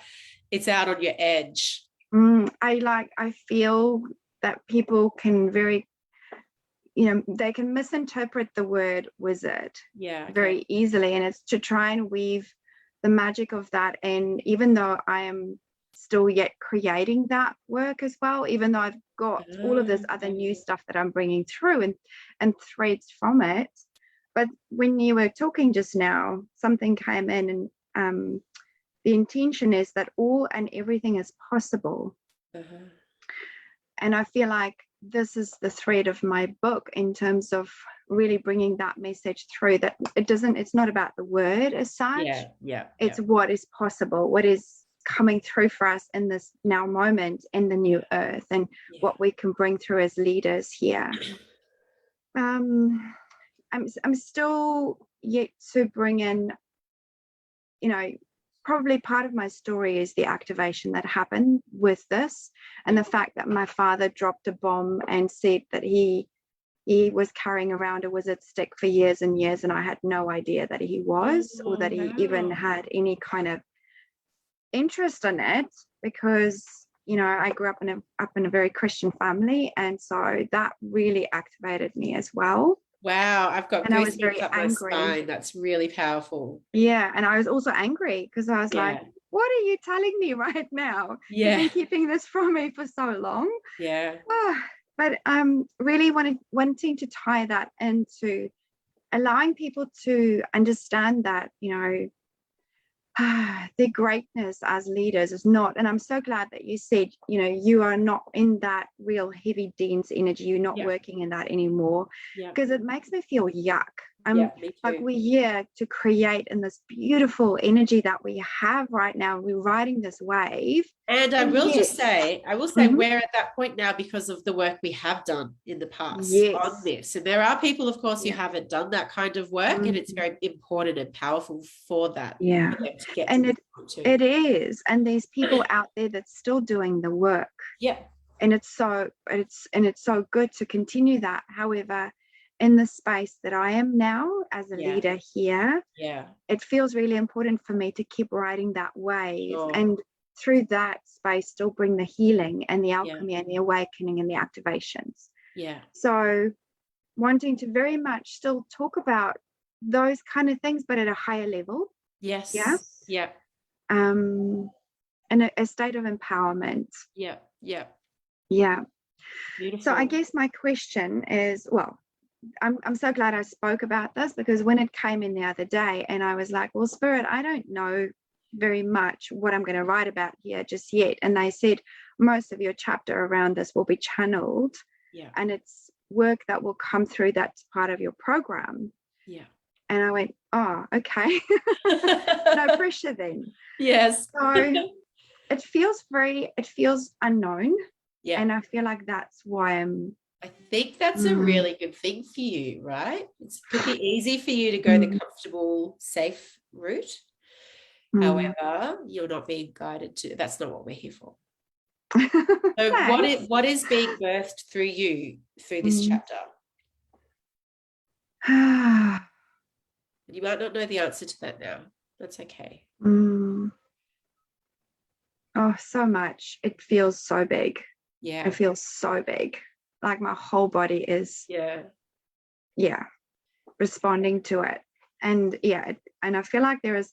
it's out on your edge. I feel that people can they can misinterpret the word wizard very easily, and it's to try and weave the magic of that. And even though I am still yet creating that work as well, even though I've got all of this other new stuff that I'm bringing through and threads from it. But when you were talking just now, something came in, and the intention is that all and everything is possible. And I feel like this is the thread of my book in terms of really bringing that message through, that it's not about the word as such. It's what is possible, what is coming through for us in this now moment in the new earth, and what we can bring through as leaders here. I'm still yet to bring in, probably part of my story is the activation that happened with this, and the fact that my father dropped a bomb and said that he was carrying around a wizard stick for years and years, and I had no idea that he was, or that he even had any kind of interest in it, because I grew up in a very Christian family, and so that really activated me as well. Wow, I've got goosebumps up my spine. That's really powerful. Yeah, and I was also angry because I was like, what are you telling me right now? You've been keeping this from me for so long. But really wanting to tie that into allowing people to understand that, their greatness as leaders is not, and I'm so glad that you said, you are not in that real heavy dense energy, you're not working in that anymore, because it makes me feel yuck. Like we're here to create in this beautiful energy that we have right now. We're riding this wave. And I will say we're at that point now because of the work we have done in the past on this. And there are people, of course, who haven't done that kind of work, and it's very important and powerful for that. And it is. And there's people out there that's still doing the work. And it's so good to continue that. However, in the space that I am now as a leader here, it feels really important for me to keep riding that wave, and through that space still bring the healing and the alchemy and the awakening and the activations. So wanting to very much still talk about those kind of things, but at a higher level. In a state of empowerment. Beautiful. So I guess my question is, well, I'm so glad I spoke about this, because when it came in the other day and I was like, well, Spirit, I don't know very much what I'm going to write about here just yet. And they said most of your chapter around this will be channeled, and it's work that will come through that's part of your program. And I went, oh, okay. No pressure then. So it feels unknown. And I feel like that's why I think that's a really good thing for you, right? It could be easy for you to go the comfortable, safe route. However, you're not being guided to. That's not what we're here for. So Thanks. what is being birthed through you through this chapter? You might not know the answer to that now. That's okay. Oh, so much. It feels so big. Yeah. It feels so big. Like my whole body is, responding to it. And and I feel like there's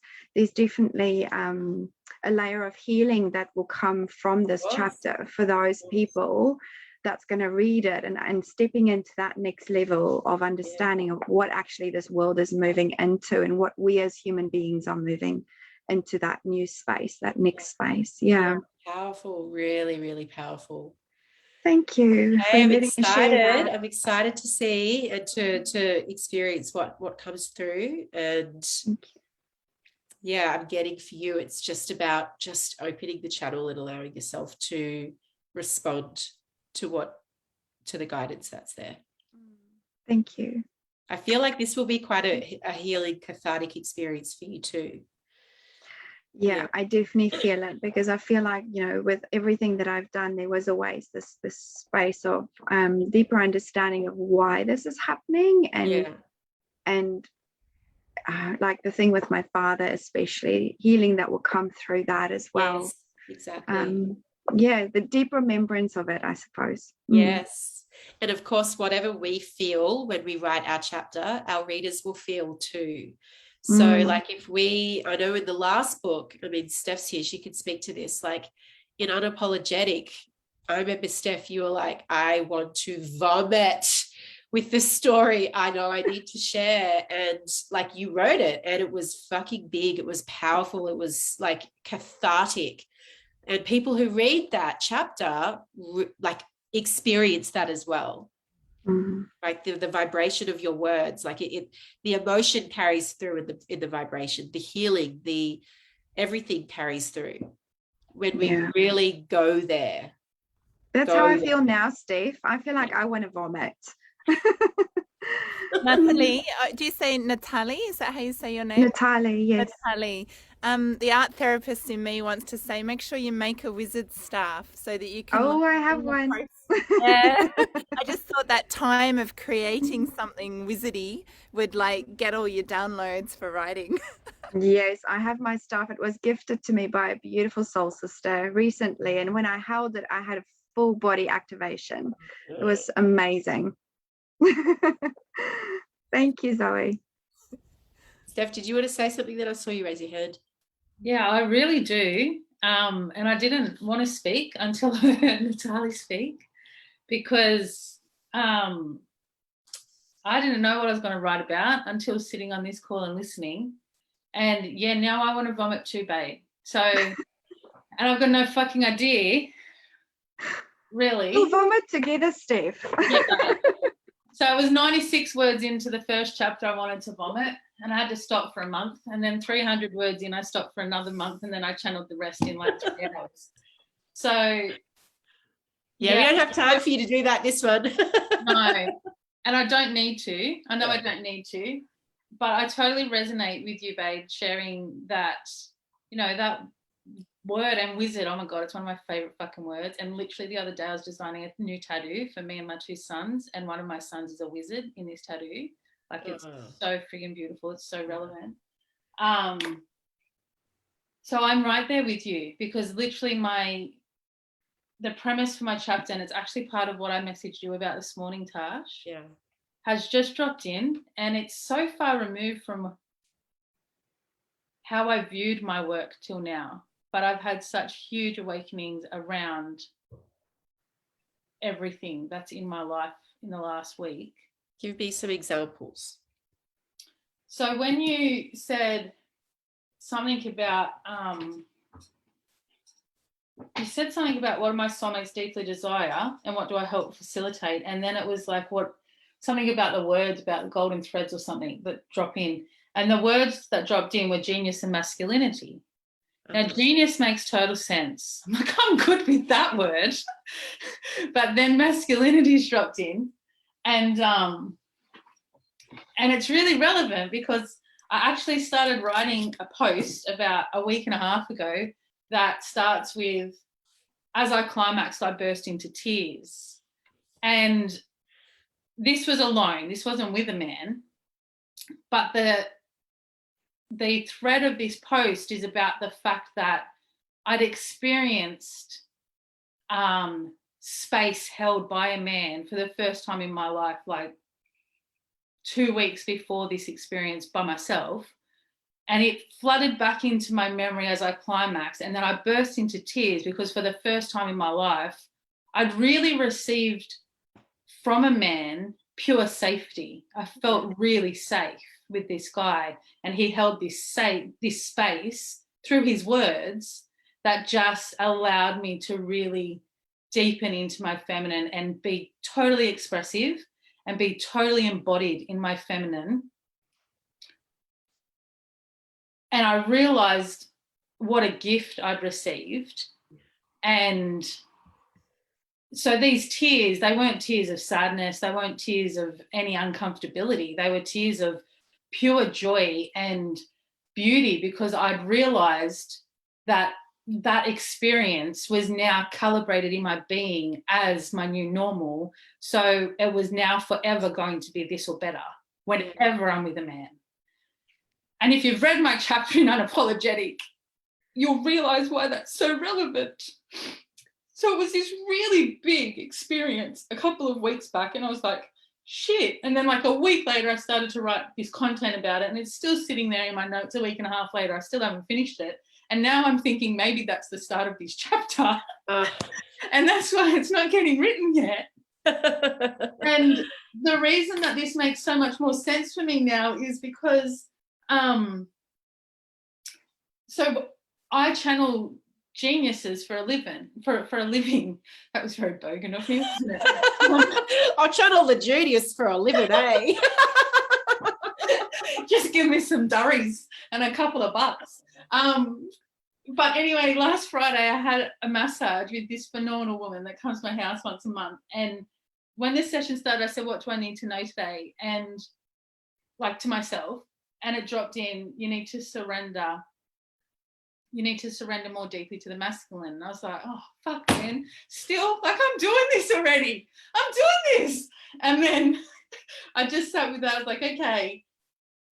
definitely a layer of healing that will come from this chapter for those people that's going to read it, and stepping into that next level of understanding of what actually this world is moving into, and what we as human beings are moving into, that new space, that next space. Powerful, really, really powerful. Thank you for I'm letting me share that. I'm excited to see and to experience what comes through. And I'm getting for you, it's just about just opening the channel and allowing yourself to respond to the guidance that's there. Thank you. I feel like this will be quite a healing, cathartic experience for you too. Yeah, I definitely feel it, because I feel like, with everything that I've done, there was always this space of deeper understanding of why this is happening, and like the thing with my father, especially healing that will come through that as well. Yes, exactly. The deep remembrance of it, I suppose. Yes. And of course, whatever we feel when we write our chapter, our readers will feel too. So like I know in the last book, I mean, Steph's here, she could speak to this, like in Unapologetic, I remember, Steph, you were like, I want to vomit with the story I know I need to share. And like you wrote it, and it was fucking big. It was powerful. It was like cathartic. And people who read that chapter like experience that as well. Like the vibration of your words, like the emotion carries through in the vibration, the healing, the everything carries through when we really go there. That's how I feel now, Steph. I feel like I want to vomit. Natalie, do you say Natalie? Is that how you say your name? Natalie, yes. Natalie. The art therapist in me wants to say, make sure you make a wizard staff so that you can. Oh, I have one. Yeah. I just thought that time of creating something wizardy would like get all your downloads for writing. Yes, I have my staff. It was gifted to me by a beautiful soul sister recently, and when I held it, I had a full body activation. It was amazing. Thank you, Zoe. Steph, did you want to say something? That I saw you raise your hand. Yeah, I really do. And I didn't want to speak until I heard Natalie speak, because I didn't know what I was going to write about until sitting on this call and listening. And now I want to vomit too, babe. So, and I've got no fucking idea, really. We'll vomit together, Steph. Yeah. So it was 96 words into the first chapter I wanted to vomit, and I had to stop for a month, and then 300 words in I stopped for another month, and then I channeled the rest in like 3 hours. So we don't have time for you to do that this one. No, and I don't need to. I know I don't need to, but I totally resonate with you, babe, sharing that, that word and wizard. Oh my God, it's one of my favorite fucking words. And literally the other day I was designing a new tattoo for me and my 2 sons, and one of my sons is a wizard in this tattoo. Like it's so freaking beautiful. It's so relevant. So I'm right there with you, because literally the premise for my chapter, and it's actually part of what I messaged you about this morning, Tash, has just dropped in, and it's so far removed from how I viewed my work till now. But I've had such huge awakenings around everything that's in my life in the last week. Give me some examples. So when you said something about, what do my soulmates deeply desire and what do I help facilitate? And then it was like something about the words about the golden threads or something that drop in. And the words that dropped in were genius and masculinity. Now, genius makes total sense. I'm like, I'm good with that word. But then masculinity's dropped in. And it's really relevant, because I actually started writing a post about a week and a half ago that starts with, as I climaxed, I burst into tears. And this was alone. This wasn't with a man. But the thread of this post is about the fact that I'd experienced space held by a man for the first time in my life, like 2 weeks before this experience by myself. And it flooded back into my memory as I climaxed. And then I burst into tears because for the first time in my life, I'd really received from a man pure safety. I felt really safe with this guy. And he held this space through his words that just allowed me to really deepen into my feminine and be totally expressive and be totally embodied in my feminine. And I realized what a gift I'd received. And so these tears, they weren't tears of sadness. They weren't tears of any uncomfortability. They were tears of pure joy and beauty, because I'd realized that that experience was now calibrated in my being as my new normal. So it was now forever going to be this or better whenever I'm with a man. And if you've read my chapter in Unapologetic, you'll realize why that's so relevant. So it was this really big experience a couple of weeks back, and I was like, shit. And then like a week later, I started to write this content about it, and it's still sitting there in my notes. A week and a half later, I still haven't finished it. And now I'm thinking maybe that's the start of this chapter. And that's why it's not getting written yet. And the reason that this makes so much more sense for me now is because so I channel geniuses for a living. That was very bogan of me, wasn't it? I'll channel the genius for a living, eh? Just give me some durries and a couple of bucks. But anyway, last Friday I had a massage with this phenomenal woman that comes to my house once a month. And when this session started, I said, what do I need to know today? And like to myself, and it dropped in, you need to surrender more deeply to the masculine. And I was like, oh, fuck, man. Still, like, I'm doing this already. I'm doing this. And then I just sat with that. I was like, okay.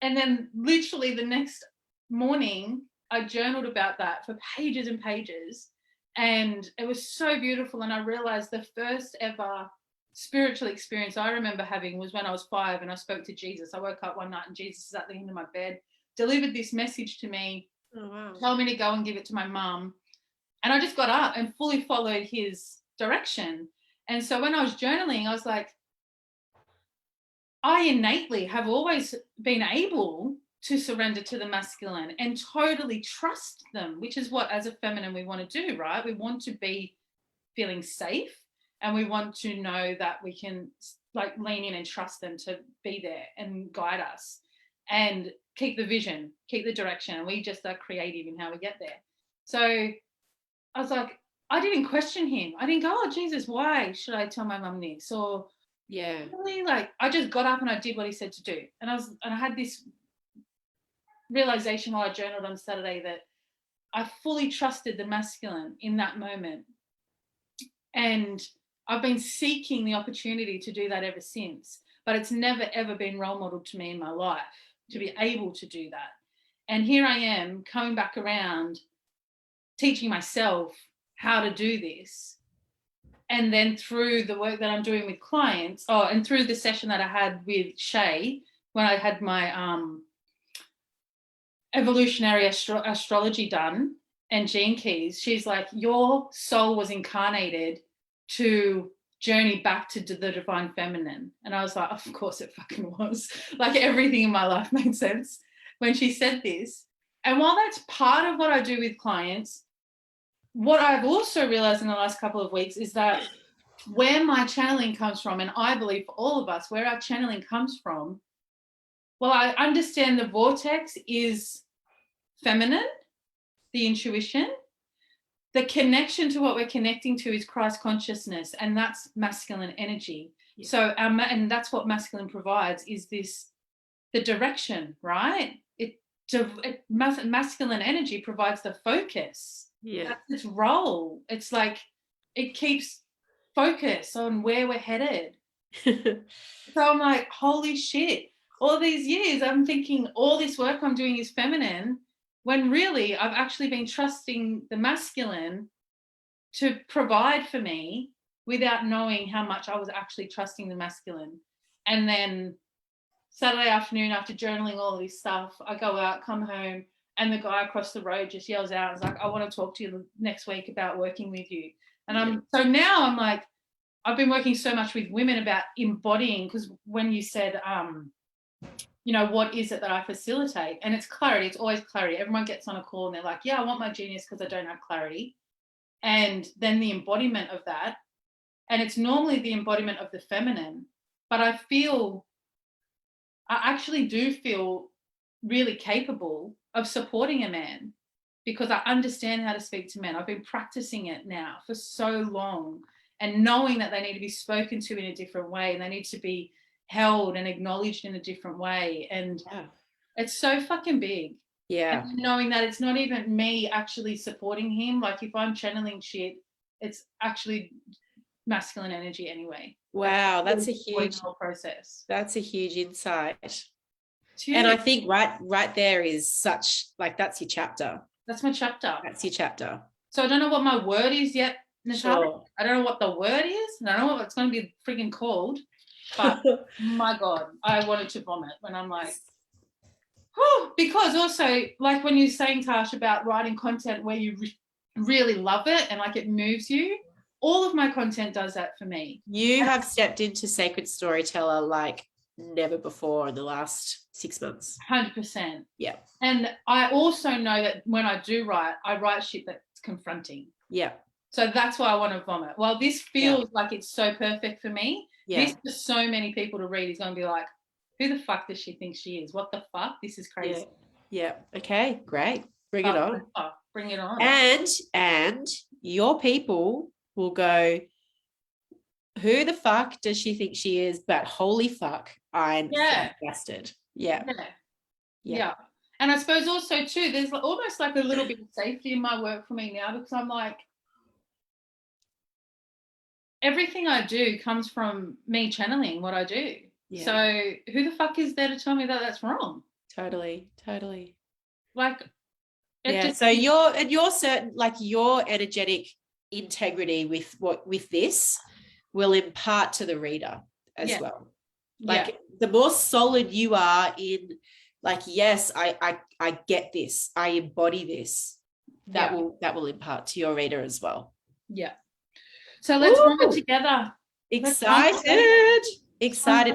And then literally the next morning, I journaled about that for pages and pages. And it was so beautiful. And I realized the first ever spiritual experience I remember having was when I was 5 and I spoke to Jesus. I woke up one night and Jesus is at the end of my bed, delivered this message to me. Oh, wow. Told me to go and give it to my mum. And I just got up and fully followed his direction. And so when I was journaling, I was like, I innately have always been able to surrender to the masculine and totally trust them, which is what as a feminine we want to do, right? We want to be feeling safe and we want to know that we can like lean in and trust them to be there and guide us and keep the vision, keep the direction. And we just are creative in how we get there. So I was like, I didn't question him. I didn't go, oh, Jesus, why should I tell my mum this? Or really, like, I just got up and I did what he said to do. And I had this realization while I journaled on Saturday that I fully trusted the masculine in that moment. And I've been seeking the opportunity to do that ever since, but it's never, ever been role modeled to me in my life to be able to do that. And here I am coming back around, teaching myself how to do this. And then through the work that I'm doing with clients, and through the session that I had with Shay, when I had my evolutionary astrology done and gene keys, she's like, your soul was incarnated to journey back to the divine feminine. And I was like, of course it fucking was. Like everything in my life made sense when she said this. And while that's part of what I do with clients, what I've also realized in the last couple of weeks is that where my channeling comes from, and I believe for all of us, where our channeling comes from, well, I understand the vortex is feminine, the intuition. The connection to what we're connecting to is Christ consciousness, and that's masculine energy. Yeah. So and that's what masculine provides is the direction, right? Masculine energy provides the focus. Yeah, that's its role. It's like it keeps focus on where we're headed. So I'm like, holy shit, all these years I'm thinking all this work I'm doing is feminine, when really I've actually been trusting the masculine to provide for me without knowing how much I was actually trusting the masculine. And then Saturday afternoon, after journaling all of this stuff, I go out, come home, and the guy across the road just yells out, "It's like, I want to talk to you next week about working with you." And so now I'm like, I've been working so much with women about embodying, because when you said, you know, what is it that I facilitate? And it's clarity. It's always clarity. Everyone gets on a call and they're like, yeah, I want my genius because I don't have clarity. And then the embodiment of that. And it's normally the embodiment of the feminine. But I actually do feel really capable of supporting a man, because I understand how to speak to men. I've been practicing it now for so long, and knowing that they need to be spoken to in a different way, and they need to be held and acknowledged in a different way. And it's so fucking big. Yeah. And knowing that it's not even me actually supporting him. Like if I'm channeling shit, it's actually masculine energy anyway. Wow, that's a huge process. That's a huge insight. And I think right there is such, like, that's your chapter. That's my chapter. That's your chapter. So I don't know what my word is yet, Natasha. Sure. I don't know what the word is, and I don't know what it's going to be freaking called. But my God, I wanted to vomit when I'm like, whew, because also, like when you're saying, Tash, about writing content where you really love it and like it moves you, all of my content does that for me. You have stepped into Sacred Storyteller like never before in the last 6 months. 100%. Yeah. And I also know that when I do write, I write shit that's confronting. Yeah. So that's why I want to vomit. Well, this feels like it's so perfect for me. Yeah. This for so many people to read is going to be like, who the fuck does she think she is? What the fuck? This is crazy. Yeah. Okay, great. Bring it on. Bring it on. And your people will go, who the fuck does she think she is? But holy fuck, I'm flabbergasted. Yeah. And I suppose also too, there's almost like a little bit of safety in my work for me now, because I'm like, everything I do comes from me channeling what I do. Yeah. So who the fuck is there to tell me that that's wrong? Totally. Like, so you're certain, like, your energetic integrity with this will impart to the reader as well. Like the more solid you are in, like, yes, I get this, I embody this, that will impart to your reader as well. Yeah. So let's run it together. Excited.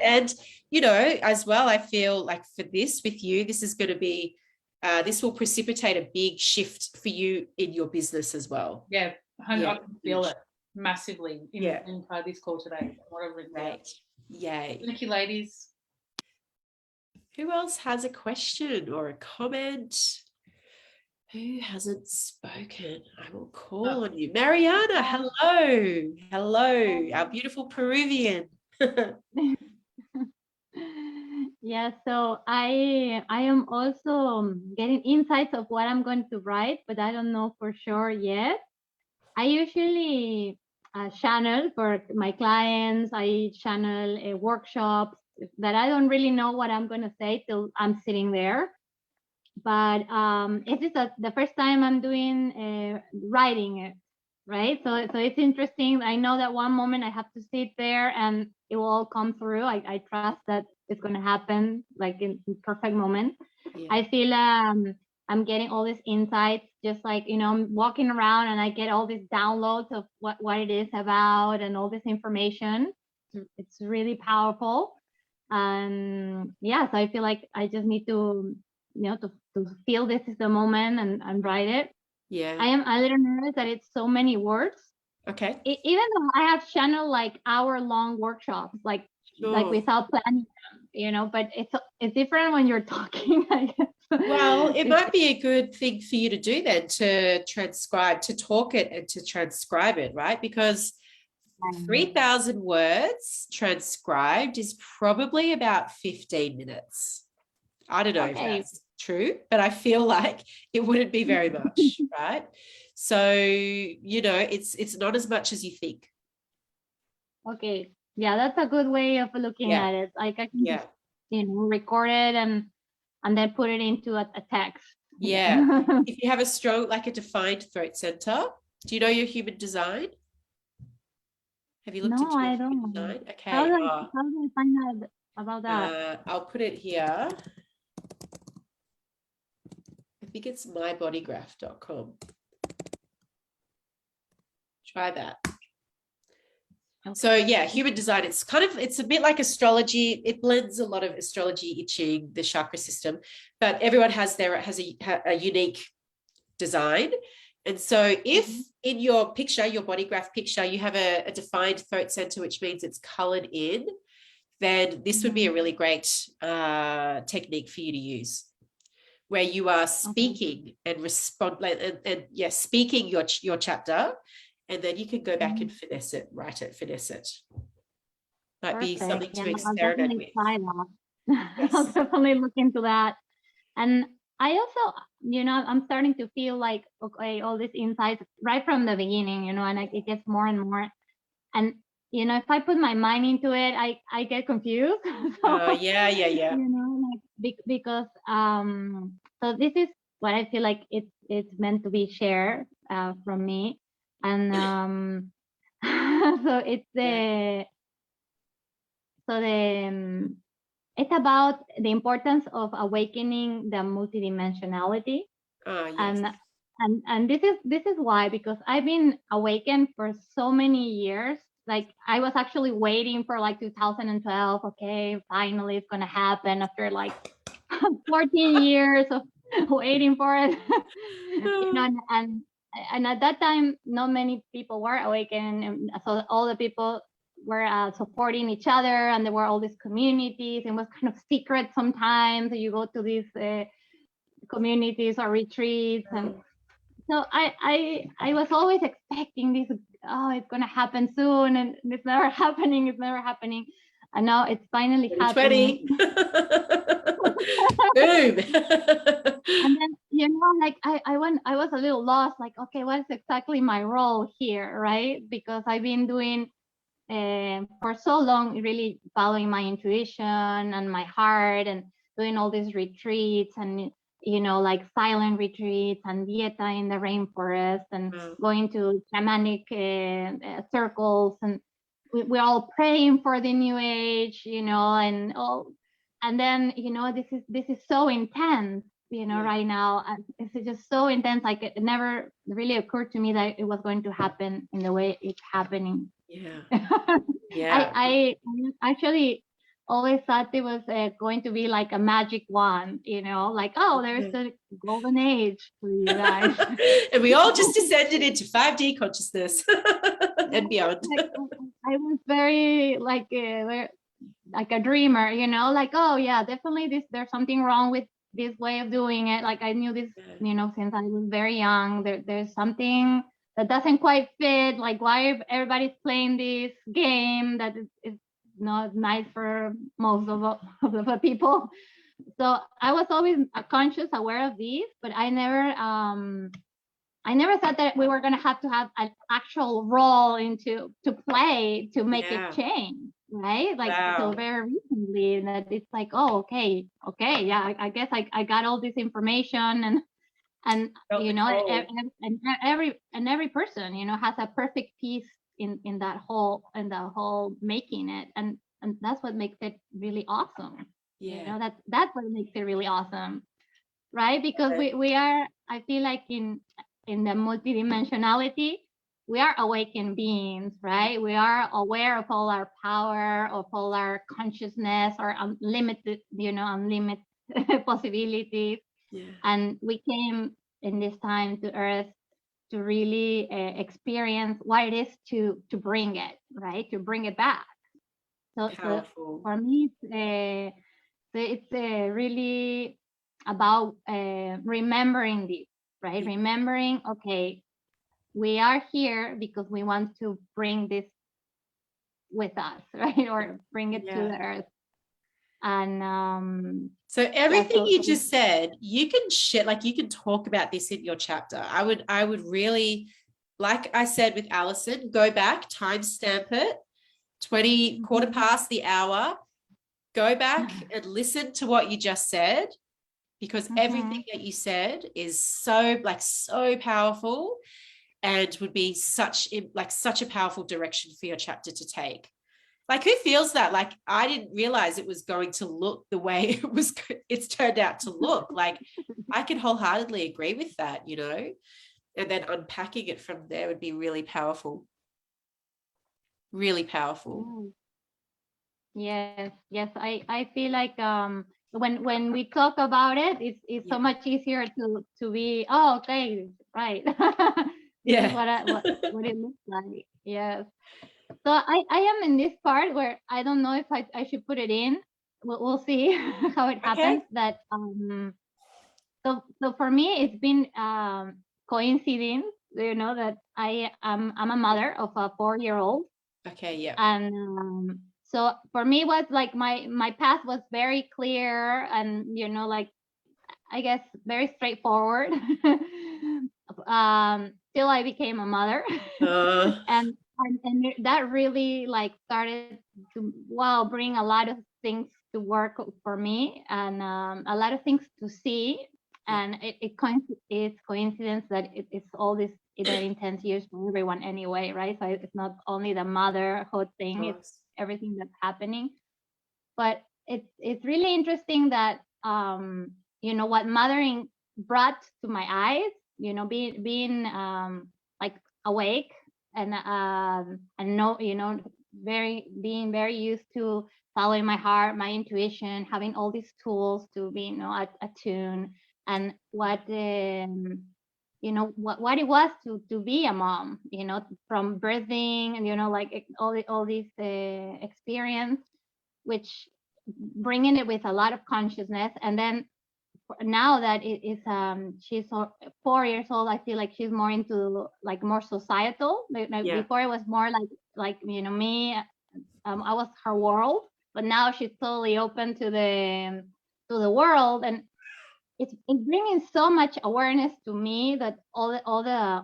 And, you know, as well, I feel like for this with you, this is going to be, this will precipitate a big shift for you in your business as well. Yeah. I can feel it massively in this call today. Great. Yay. Thank you, ladies. Who else has a question or a comment? Who hasn't spoken? I will call on you. Mariana, hello, our beautiful Peruvian. Yeah, so I am also getting insights of what I'm going to write, but I don't know for sure yet. I usually channel for my clients. I channel workshops that I don't really know what I'm going to say till I'm sitting there. But it is the first time I'm doing writing it, right? So it's interesting. I know that one moment I have to sit there and it will all come through. I trust that it's going to happen like in perfect moment. Yeah. I feel I'm getting all these insights, just like, you know, I'm walking around and I get all these downloads of what it is about and all this information. It's really powerful. And yeah, so I feel like I just need to, you know, to feel this is the moment and write it. Yeah. I am a little nervous that it's so many words. Okay. Even though I have channeled like hour-long workshops, like without planning, you know, but it's different when you're talking, I guess. Well, it might be a good thing for you to do then, to transcribe, to talk it and to transcribe it, right? Because 3,000 words transcribed is probably about 15 minutes. I don't know if that's true, but I feel like it wouldn't be very much, right? So, you know, it's not as much as you think. Okay. Yeah, that's a good way of looking Yeah. at it. Like I can just, record it and then put it into a text. Yeah. If you have a strong, like a defined throat center, do you know your human design? Have you looked No, into your I human don't. design? Okay. How do I find out about that? I'll put it here. I think it's mybodygraph.com. Try that. Okay. So yeah, human design, it's a bit like astrology. It blends a lot of astrology, I Ching, the chakra system, but everyone has a unique design. And so if in your picture, your body graph picture, you have a defined throat center, which means it's colored in, then this would be a really great technique for you to use, where you are speaking and respond and speaking your chapter, and then you can go back and finesse it, write it, finesse it. Might be something to experiment with. Try that. I'll definitely look into that. And I also, I'm starting to feel like, okay, all these insights right from the beginning, and it gets more and more. And, if I put my mind into it, I get confused. So, yeah. Because, so this is what I feel like it's meant to be shared from me. And so it's it's about the importance of awakening the multidimensionality. Yes. And this is why, because I've been awakened for so many years. Like I was actually waiting for like 2012. Okay, finally it's gonna happen after like 14 years of waiting for it. And at that time, not many people were awakened, and so all the people were supporting each other, and there were all these communities, and it was kind of secret sometimes. You go to these communities or retreats, and so I was always expecting this. Oh, it's gonna happen soon, and it's never happening. It's never happening, and now it's finally happening. Boom. And then like I was a little lost. Like, okay, what is exactly my role here, right? Because I've been doing for so long, really following my intuition and my heart, and doing all these retreats, and like silent retreats and dieta in the rainforest, and going to shamanic circles, and we're all praying for the new age, and all. And then this is so intense, right now. It's just so intense. Like it never really occurred to me that it was going to happen in the way it's happening. I actually always thought it was going to be like a magic wand, like, oh, there's the golden age for you guys. And we all just descended into 5D consciousness and beyond. I was very like a dreamer, like, oh yeah, definitely there's something wrong with this way of doing it. Like I knew this, since I was very young. There's something that doesn't quite fit. Like why everybody's playing this game that is not nice for most of the people. So I was always conscious, aware of these, but I never thought that we were going to have an actual role to play to make it change, right? Like till very recently, that it's like, oh, okay, yeah, I guess I got all this information, and every person has a perfect piece in that whole making it, and that's what makes it really awesome. That's what makes it really awesome, right? Because we are, I feel like in the multidimensionality, we are awakened beings, right? We are aware of all our power, of all our consciousness, or unlimited possibilities. And we came in this time to Earth to really experience what it is to bring it, right? To bring it back. So for me, it's really about remembering this, right? Remembering, okay, we are here because we want to bring this with us, right? Or bring it to the Earth. And So everything so you just said, you can share, like you can talk about this in your chapter. I would really, like I said with Alison, go back, timestamp it, 20 quarter past the hour, go back and listen to what you just said, because everything that you said is so powerful and would be such a powerful direction for your chapter to take. Like, who feels that? Like, I didn't realize it was going to look the way it's turned out to look. Like, I can wholeheartedly agree with that, you know, and then unpacking it from there would be really powerful. Really powerful. Yes, yes. I feel like when we talk about it, it's so much easier to be, oh, okay, right. This is what it looks like. Yes. So I am in this part where I don't know if I should put it in. We'll see how it happens. That so for me it's been coincidence, you know, that I'm a mother of a 4-year-old. Okay, yeah. And so for me it was like my path was very clear, and you know, like I guess very straightforward. Till I became a mother. and that really like started to bring a lot of things to work for me, and a lot of things to see. And it's coincidence that it's all this intense years for everyone anyway, right? So it's not only the motherhood thing, it's everything that's happening. But it's really interesting that you know, what mothering brought to my eyes, you know, being like awake and know, you know, being very used to following my heart, my intuition, having all these tools to be, you know, attuned, and what you know, what it was to be a mom, you know, from birthing, and you know, like all these experience, which bringing it with a lot of consciousness. And then now that it is she's 4 years old, I feel like she's more into like more societal. Before it was more like you know, me, I was her world, but now she's totally open to the world. And it's bringing so much awareness to me that updated,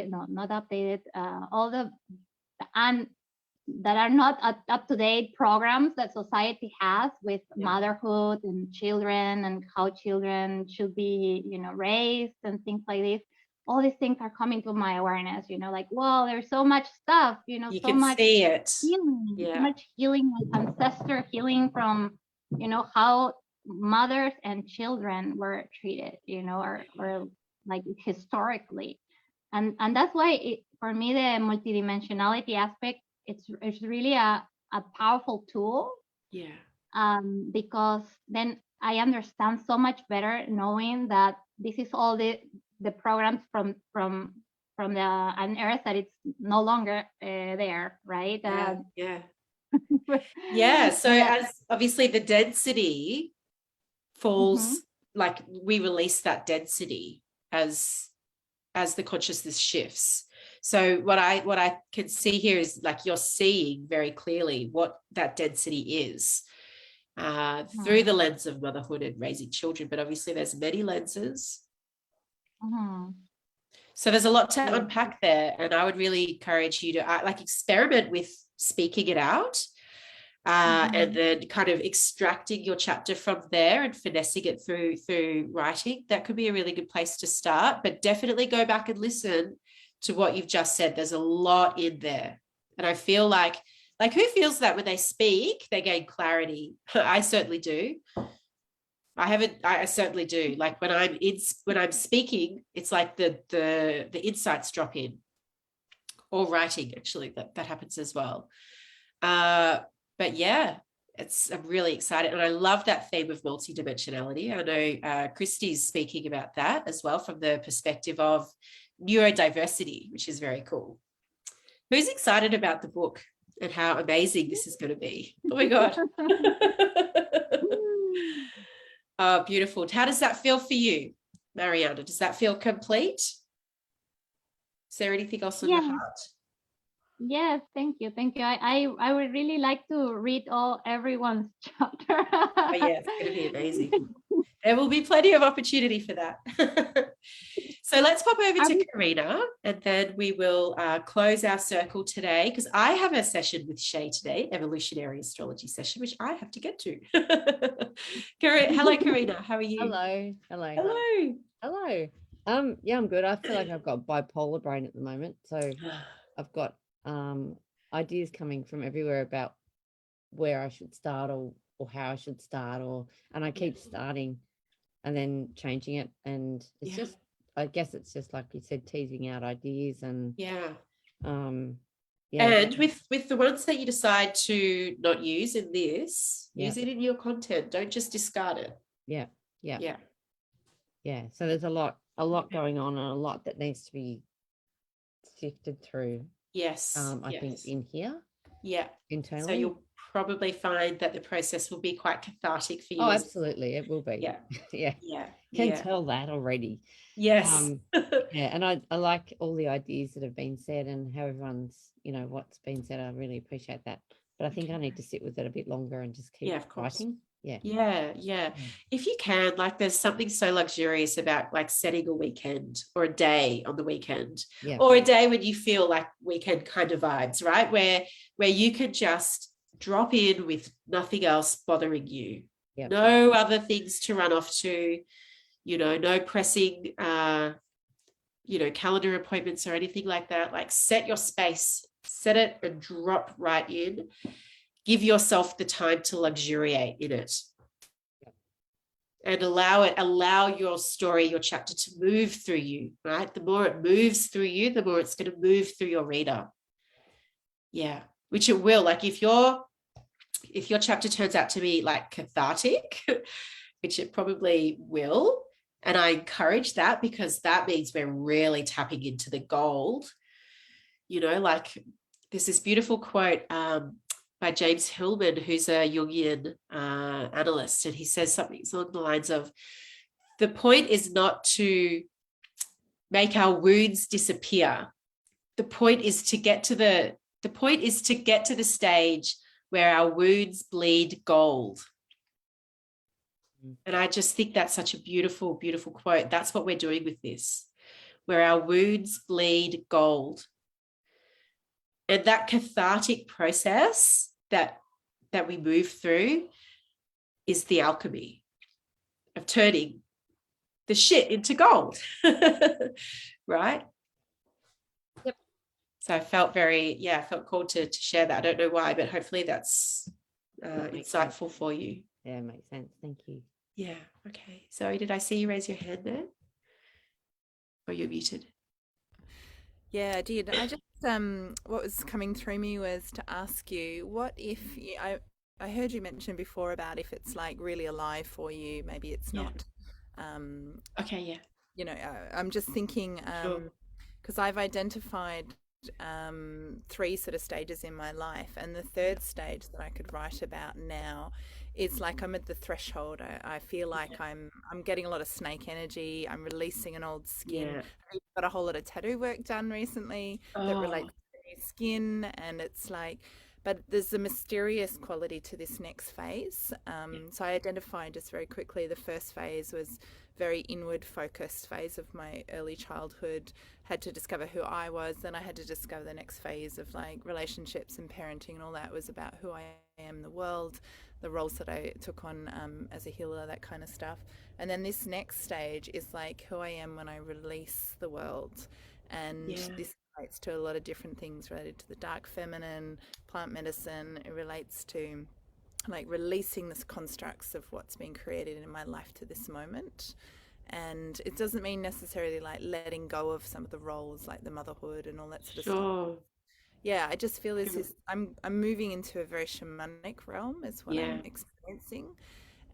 no, not updated, all the and that are not up to date programs that society has with motherhood and children, and how children should be, you know, raised and things like this. All these things are coming to my awareness, you know, like, well, there's so much stuff, you know, you so can much see it. healing, so much healing, ancestor healing from, you know, how mothers and children were treated, you know, or like historically. And that's why for me, the multidimensionality aspect, it's really a powerful tool. Because then I understand so much better, knowing that this is all the programs from an earth that it's no longer there, right? So as obviously the density falls, like we release that density as the consciousness shifts. So what I can see here is like you're seeing very clearly what that density is through the lens of motherhood and raising children. But obviously there's many lenses. So there's a lot to unpack there. And I would really encourage you to like experiment with speaking it out and then kind of extracting your chapter from there and finessing it through writing. That could be a really good place to start. But definitely go back and listen to what you've just said. There's a lot in there. And I feel like who feels that when they speak, they gain clarity? I certainly do. I certainly do. Like when I'm speaking, it's like the insights drop in, or writing, actually, that happens as well. But yeah, I'm really excited. And I love that theme of multidimensionality. I know Christy's speaking about that as well from the perspective of neurodiversity, which is very cool. Who's excited about the book and how amazing this is going to be? Oh my God. Oh, beautiful. How does that feel for you, Mariana? Does that feel complete? Is there anything else on your heart? Yes, thank you. Thank you. I would really like to read everyone's chapter. Oh yeah, it's going to be amazing. There will be plenty of opportunity for that. So let's pop over to Karina, and then we will close our circle today, because I have a session with Shay today, evolutionary astrology session, which I have to get to. Hello, Karina. How are you? Hello. Hello. Hello. Hello. Yeah, I'm good. I feel like I've got bipolar brain at the moment. So I've got ideas coming from everywhere about where I should start or how I should start, and I keep starting and then changing it. And it's just, I guess it's just like you said, teasing out ideas and and yeah. with the ones that you decide to not use in this, use it in your content. Don't just discard it. Yeah. So there's a lot going on, and a lot that needs to be sifted through. Yes. I think in here. Yeah. Internally. So you'll probably find that the process will be quite cathartic for you. Oh, absolutely. It will be. Yeah. Can tell that already. Yes. And I like all the ideas that have been said and how everyone's, what's been said. I really appreciate that. But I think I need to sit with it a bit longer and just keep writing. Yeah. If you can, like, there's something so luxurious about like setting a weekend or a day on the weekend, or a day when you feel like weekend kind of vibes, right? Where you can just drop in with nothing else bothering you. No other things to run off to, no pressing calendar appointments or anything like that. Like, set your space, set it and drop right in. Give yourself the time to luxuriate in it, and allow your story, your chapter, to move through you, right? The more it moves through you, the more it's going to move through your reader. Yeah, which it will. Like, if your chapter turns out to be like cathartic, which it probably will, and I encourage that, because that means we're really tapping into the gold. Like, there's this beautiful quote by James Hillman, who's a Jungian analyst, and he says something along the lines of, the point is not to make our wounds disappear. The point is to get to the stage where our wounds bleed gold. And I just think that's such a beautiful, beautiful quote. That's what we're doing with this, where our wounds bleed gold. And that cathartic process that we move through is the alchemy of turning the shit into gold. Right? Yep. So I felt called to share that. I don't know why, but hopefully that's insightful for you. Yeah, it makes sense. Thank you. Yeah. Okay. Zoe, did I see you raise your hand there? Or you're muted? Yeah, I did. I just what was coming through me was to ask you, what if I heard you mention before about if it's like really alive for you, maybe it's not. Okay. Yeah. I'm just thinking because I've identified 3 sort of stages in my life, and the third stage that I could write about now is like I'm at the threshold. I feel like I'm getting a lot of snake energy. I'm releasing an old skin. I've got a whole lot of tattoo work done recently that relates to new skin, and it's like, but there's a mysterious quality to this next phase. So I identified just very quickly, the first phase was very inward focused phase of my early childhood, had to discover who I was. Then I had to discover the next phase of like relationships and parenting, and all that was about who I am, the world, the roles that I took on as a healer, that kind of stuff. And then this next stage is like who I am when I release the world. And this relates to a lot of different things related to the dark feminine, plant medicine. It relates to like releasing the constructs of what's been created in my life to this moment. And it doesn't mean necessarily like letting go of some of the roles, like the motherhood and all that sort of stuff. Yeah, I just feel I'm moving into a very shamanic realm is what I'm experiencing.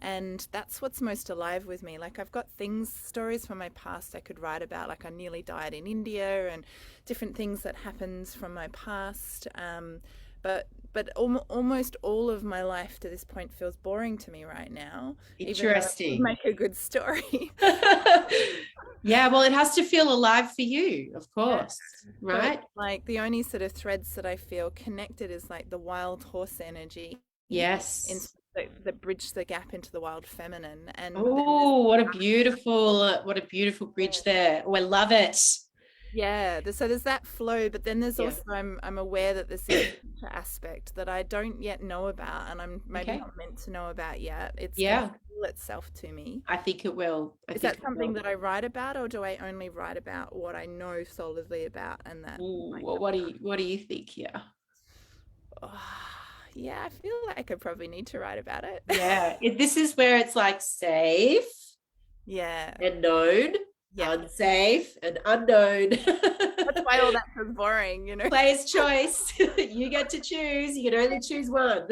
And that's what's most alive with me. Like, I've got stories from my past I could write about, like I nearly died in India and different things that happened from my past. but almost all of my life to this point feels boring to me right now. Interesting. Even though it would make a good story. Yeah, well, it has to feel alive for you, of course, right? But like the only sort of threads that I feel connected is like the wild horse energy. Yes. That bridge the gap into the wild feminine. And oh, what a beautiful bridge there. Oh, I love it. Yeah, so there's that flow, but then there's also I'm aware that there's this aspect that I don't yet know about, and I'm maybe not meant to know about yet. It's gonna reveal itself to me. I think it will. Is that something that I write about, or do I only write about what I know solidly about? And that. Well, what do you think here? Yeah, I feel like I probably need to write about it. Yeah, this is where it's like safe. Yeah. And known. Yeah. Unsafe and unknown. That's why all that was boring, you know. Player's choice. You get to choose. You can only choose one.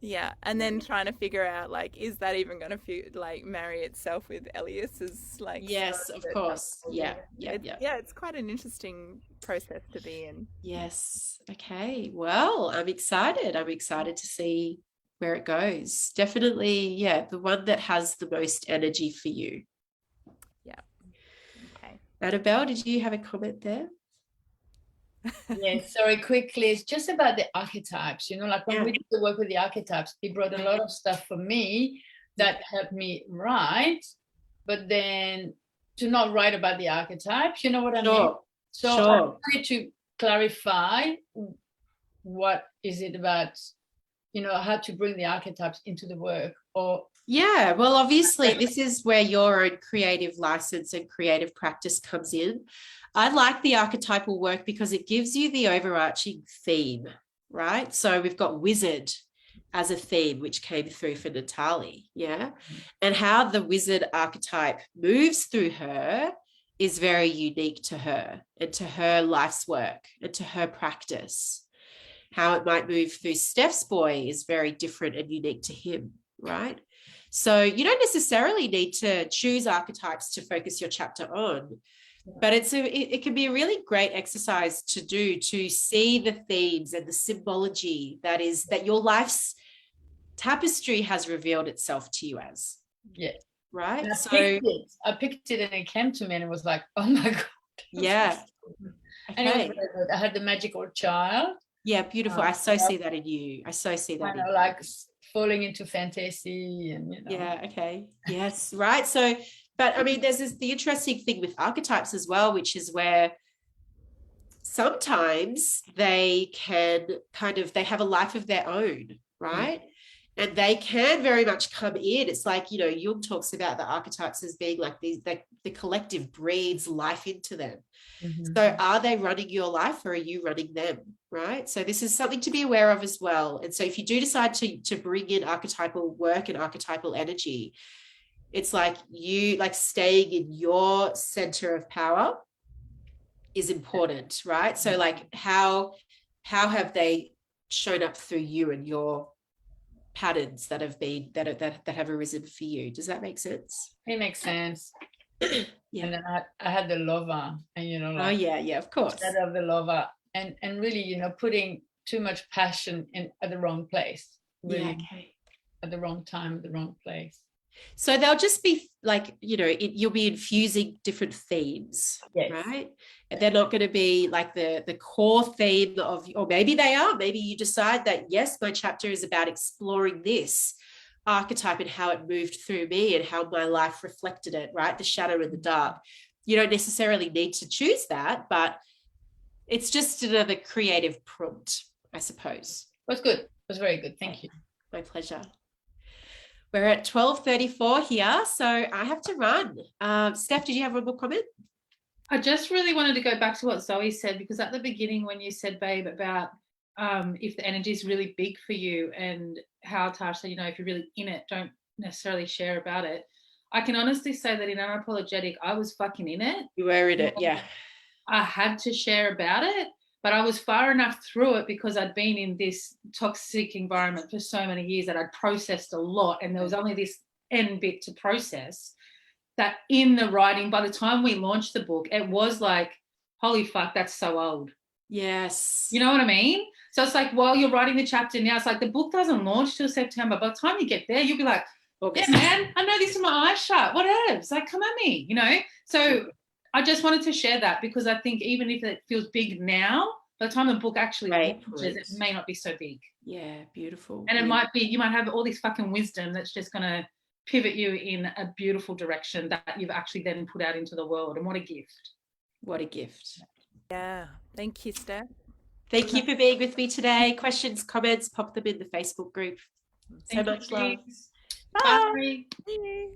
Yeah, and then trying to figure out like, is that even going to like marry itself with Elias's like? Yes, of course. Yeah. It's quite an interesting process to be in. Yes. Okay. Well, I'm excited to see where it goes. Definitely, the one that has the most energy for you. Yeah. Okay. Annabelle, did you have a comment there? Yes, sorry, quickly. It's just about the archetypes, like when we did the work with the archetypes, it brought a lot of stuff for me that helped me write, but then to not write about the archetypes, you know what I mean? So I wanted to clarify what is it about, how to bring the archetypes into the work. Well, obviously this is where your own creative license and creative practice comes in. I like the archetypal work because it gives you the overarching theme, right? So we've got wizard as a theme, which came through for Natalie, and how the wizard archetype moves through her is very unique to her and to her life's work and to her practice. How it might move through Steph's boy is very different and unique to him, right? So you don't necessarily need to choose archetypes to focus your chapter on, but it can be a really great exercise to do, to see the themes and the symbology that your life's tapestry has revealed itself to you as. Yeah. Right? I picked it and it came to me and it was like, oh my God. Yeah. Okay. And it was very good. I had the magical child. Yeah, beautiful. I so see that in you. I so see that in you. Like falling into fantasy and Yeah, okay. Yes, right. So, but I mean, there's the interesting thing with archetypes as well, which is where sometimes they can they have a life of their own, right? And they can very much come in. It's like, Jung talks about the archetypes as being like these, the collective breathes life into them. Mm-hmm. So are they running your life or are you running them, right? So this is something to be aware of as well. And so if you do decide to bring in archetypal work and archetypal energy, it's like staying in your center of power is important, right? So like how have they shown up through you and your patterns that have arisen for you? Does that make sense? It makes sense. And then I had the lover, and of course, instead of the lover, and really putting too much passion in at the wrong place, really, at the wrong time, at the wrong place. So they'll just be like, you'll be infusing different themes, right? And they're not going to be like the core theme of, or maybe they are. Maybe you decide that, yes, my chapter is about exploring this archetype and how it moved through me and how my life reflected it, right? The shadow and the dark. You don't necessarily need to choose that, but it's just another creative prompt, I suppose. It was good. It was very good. Thank you. My pleasure. We're at 12:34 here, so I have to run. Steph, did you have one more comment? I just really wanted to go back to what Zoe said, because at the beginning when you said, babe, about if the energy is really big for you and how Tasha, if you're really in it, don't necessarily share about it. I can honestly say that in Unapologetic, I was fucking in it. You were in it, yeah. I had to share about it, but I was far enough through it because I'd been in this toxic environment for so many years that I'd processed a lot, and there was only this end bit to process, that in the writing, by the time we launched the book, it was like, holy fuck, that's so old. Yes. You know what I mean? So it's like while you're writing the chapter now, it's like the book doesn't launch till September. By the time you get there, you'll be like, August. yeah, man, I know this with my eyes shut. Whatever. It's like, come at me, you know? So I just wanted to share that because I think even if it feels big now, by the time the book actually launches, it may not be so big. Yeah, beautiful. And it might be, you might have all this fucking wisdom that's just going to pivot you in a beautiful direction that you've actually then put out into the world. And what a gift. What a gift. Yeah. Thank you, Steph. Thank you for being with me today. Questions, comments, pop them in the Facebook group. So much love. Bye. Bye.